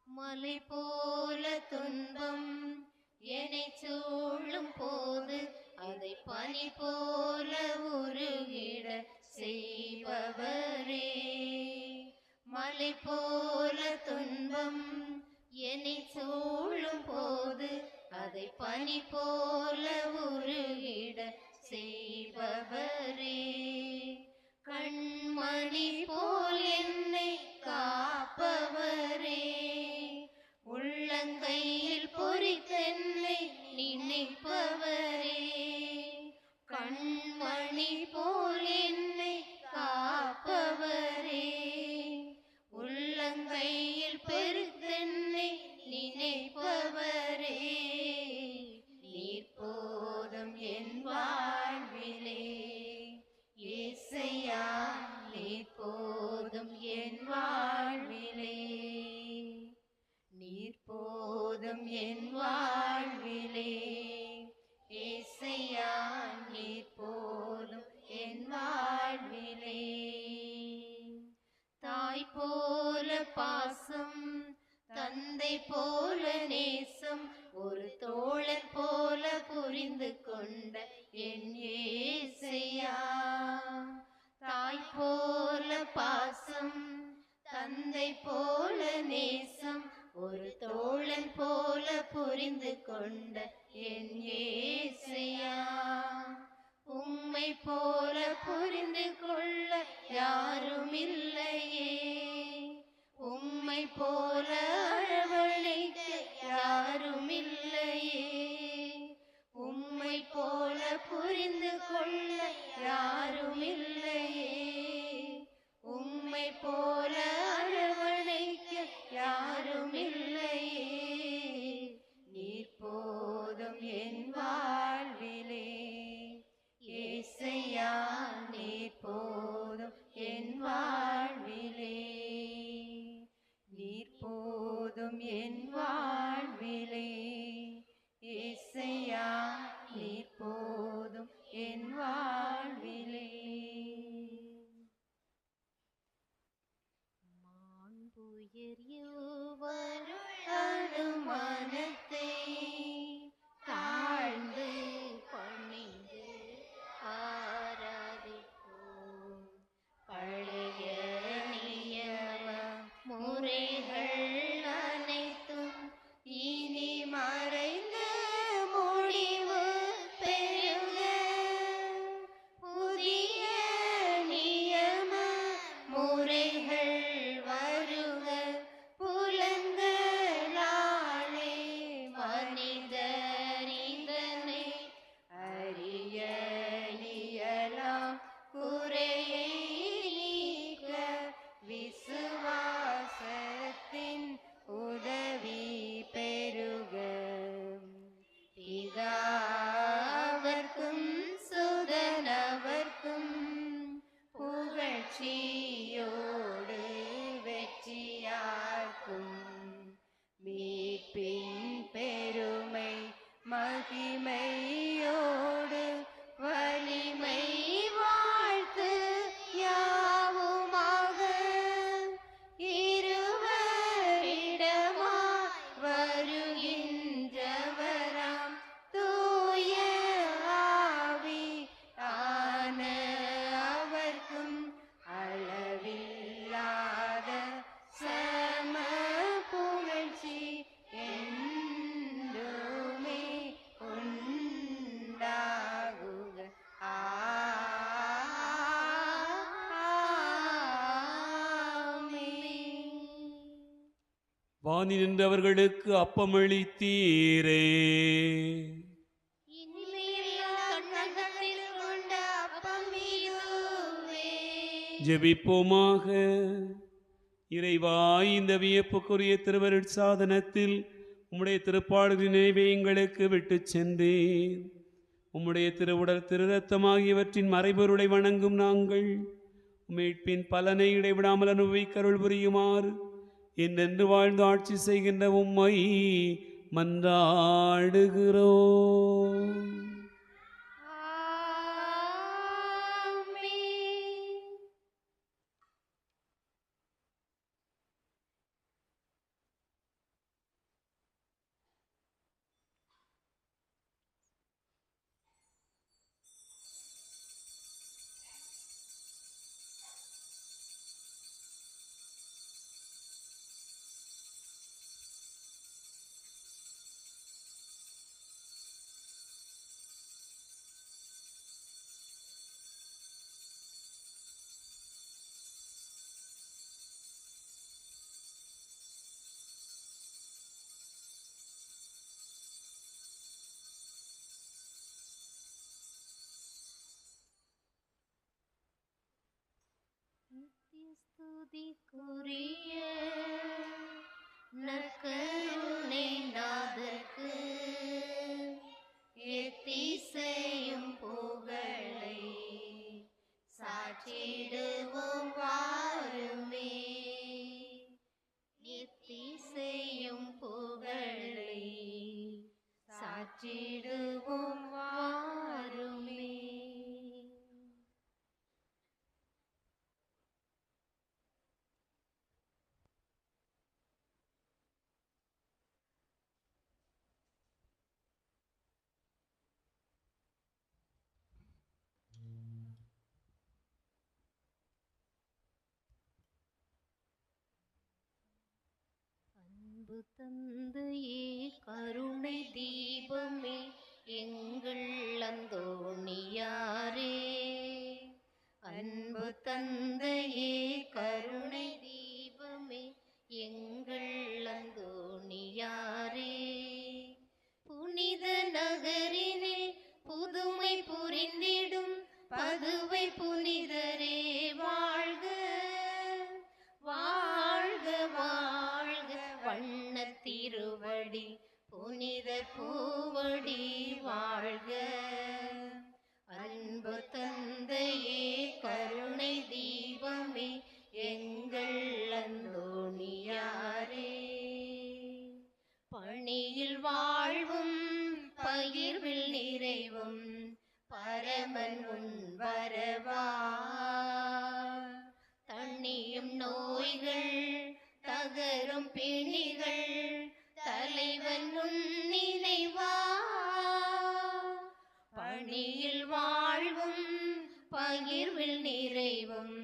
மலை போல துன்பம் என்னை சூழும் போது அதை பனி போல உருகிட செய்பவரே. மலை போல துன்பம் என்னை சூழும் போது அதை பனி போல உருகிட செய்பவரே. கண்மணி போல் என்னை காப்பவரே, உள்ளங்கையில் பொறித்தென்னை நினைப்பவரே. கண்மணி போல் என்னை காப்பவரே, உள்ளங்கையில் பொறித்தென்னை நினைப்பவரே. நீர் போதும் என் வாழ்விலே இசையா, நீர் போதும் என் வாழ்விலே. நீர் போதும் என் வாழ்விலே இசையா, நீர் போதும் என் வாழ்விலே. தாய் போல பாசம் தந்தை போல நேசம் ஒரு தோழர் போல புரிந்து கொண்ட என் ஏசையா. தாய் போல பாசம் தந்தை தந்தை போல நேசம் ஒரு தோழன் போல புரிந்து கொண்ட என் ஏசையா, உம்மை போல புரிந்து கொள்ள யாரும் இல்லையே, உம்மை போல அரவணைக்க யாரும் இல்லையே, உம்மை போல புரிந்து கொள்ள யாரும் இல்லையே, உம்மை போல அரவணைக்க யாரும் இல்லையே. நீர் போதும் என் வாழ்விலே ஏசையா, நீர் போதும் என் வாழ்விலே, நீர் போதும் என் வாழ்விலே ஏசையா, நீர் போதும் என் வாழ்விலே. மாண்புயர் யோவருள் அனுமானத்தை தாழ்ந்து பணிந்து ஆராதிப்போம். பழைய நியம முறைகள் அனைத்தும் இனி மறைந்து முடிவு பெறுக. புதிய நியம முறைகள் வருக. புலன்களாலே மனிதர் இதனை அறிய இயலாம். குறையை நீக்க விசுவாசத்தின் உதவி பெறுக. பிதாவர்க்கும் சுதனவர்க்கும் புகழ்ச்சியோடு வெற்றியார்க்கும் மீட்பின் பெருமை மகிமையோடு வலிமை வாழ்த்து யாவுமாக. இருவரிடமாய் வருகின்றவராம் தூய ஆவி ஆன அவர்க்கும் அளவில்லாத சம புகழ்ச்சி என்றுமே உண்டாகுக. ஆமென். வானி நின்றவர்களுக்கு அப்பமளித்தீரே. இனிமையில்லா கண்ணகத்தில் கொண்ட அப்பம் இதுவே. ஜெபிப்போமாக. இறைவா, இந்த வியப்புக்குரிய திருவருட்சாதனத்தில் உம்முடைய திருப்பாடுகளின் நினைவை எங்களுக்கு விட்டுச் சென்றேன். உம்முடைய திருவுடல் திரு ரத்தம் ஆகியவற்றின் மறைபொருளை வணங்கும் நாங்கள் மீட்பின் பலனை இடைவிடாமல் அனுபவிக்கருள் புரியுமாறு என்றென்று வாழ்ந்து ஆட்சி செய்கின்ற உம்மை மன்றாடுகிறோம். ஆமென். நித்தியஸ்துதிக்குரிய நற்கருணை நாதர்க்கு எத்திசையும் புகழை சாற்றிடுவோம் வாருமே. எத்திசையும் புகழை சாற்றிடுவோம் வாருமே. அன்பு தந்தையே கருணை தீபமே எங்கள் அந்தோணியாரே, அன்பு தந்தையே கருணை தீபமே எங்கள் அந்தோணியாரே, புனித நகரினில் புதுமை புரிந்திடும் பதுவை புனிதரே வாழ்க, வாழ்க வாழ்க வண்ணத் திருவடி புனித பூவடி வாழ்க, அன்பு தந்தையே கருணை தீபமே எங்கள் அந்தோணியாரே, பணியில் வாழ்வும் பகிர்வில் நிறைவும் பரமன் உன் வரவா, தண்ணியும் நோய்கள் தகரும் பிணிகள் தலைவன் உன் நினைவா, பணியில் வாழ்வும் பகிர்வில் நிறைவும்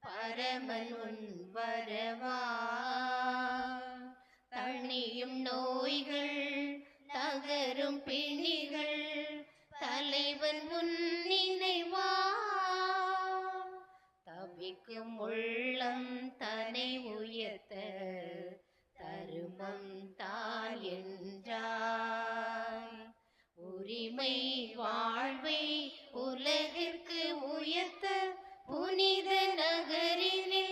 பரமன் உன் வரவா, தண்ணியும் நோய்கள் தகரும் பிணிகள் தலைவன் உன் நினைவா, தவிக்கும் உள்ளம் தன்னை உயர்த்த தருமம் தான் என்றாய், உரிமை வாழ்வை உலகிற்கு உயர்த்த புனித நகரிலே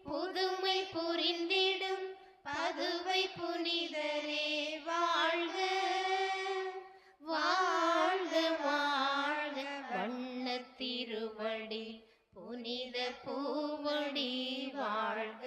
புதுமை புரிந்திடும் பதுவை புனிதரே வாழ்க, வாழ்க வாழ்க வண்ணத் திருவடி புனித பூவடி வாழ்க.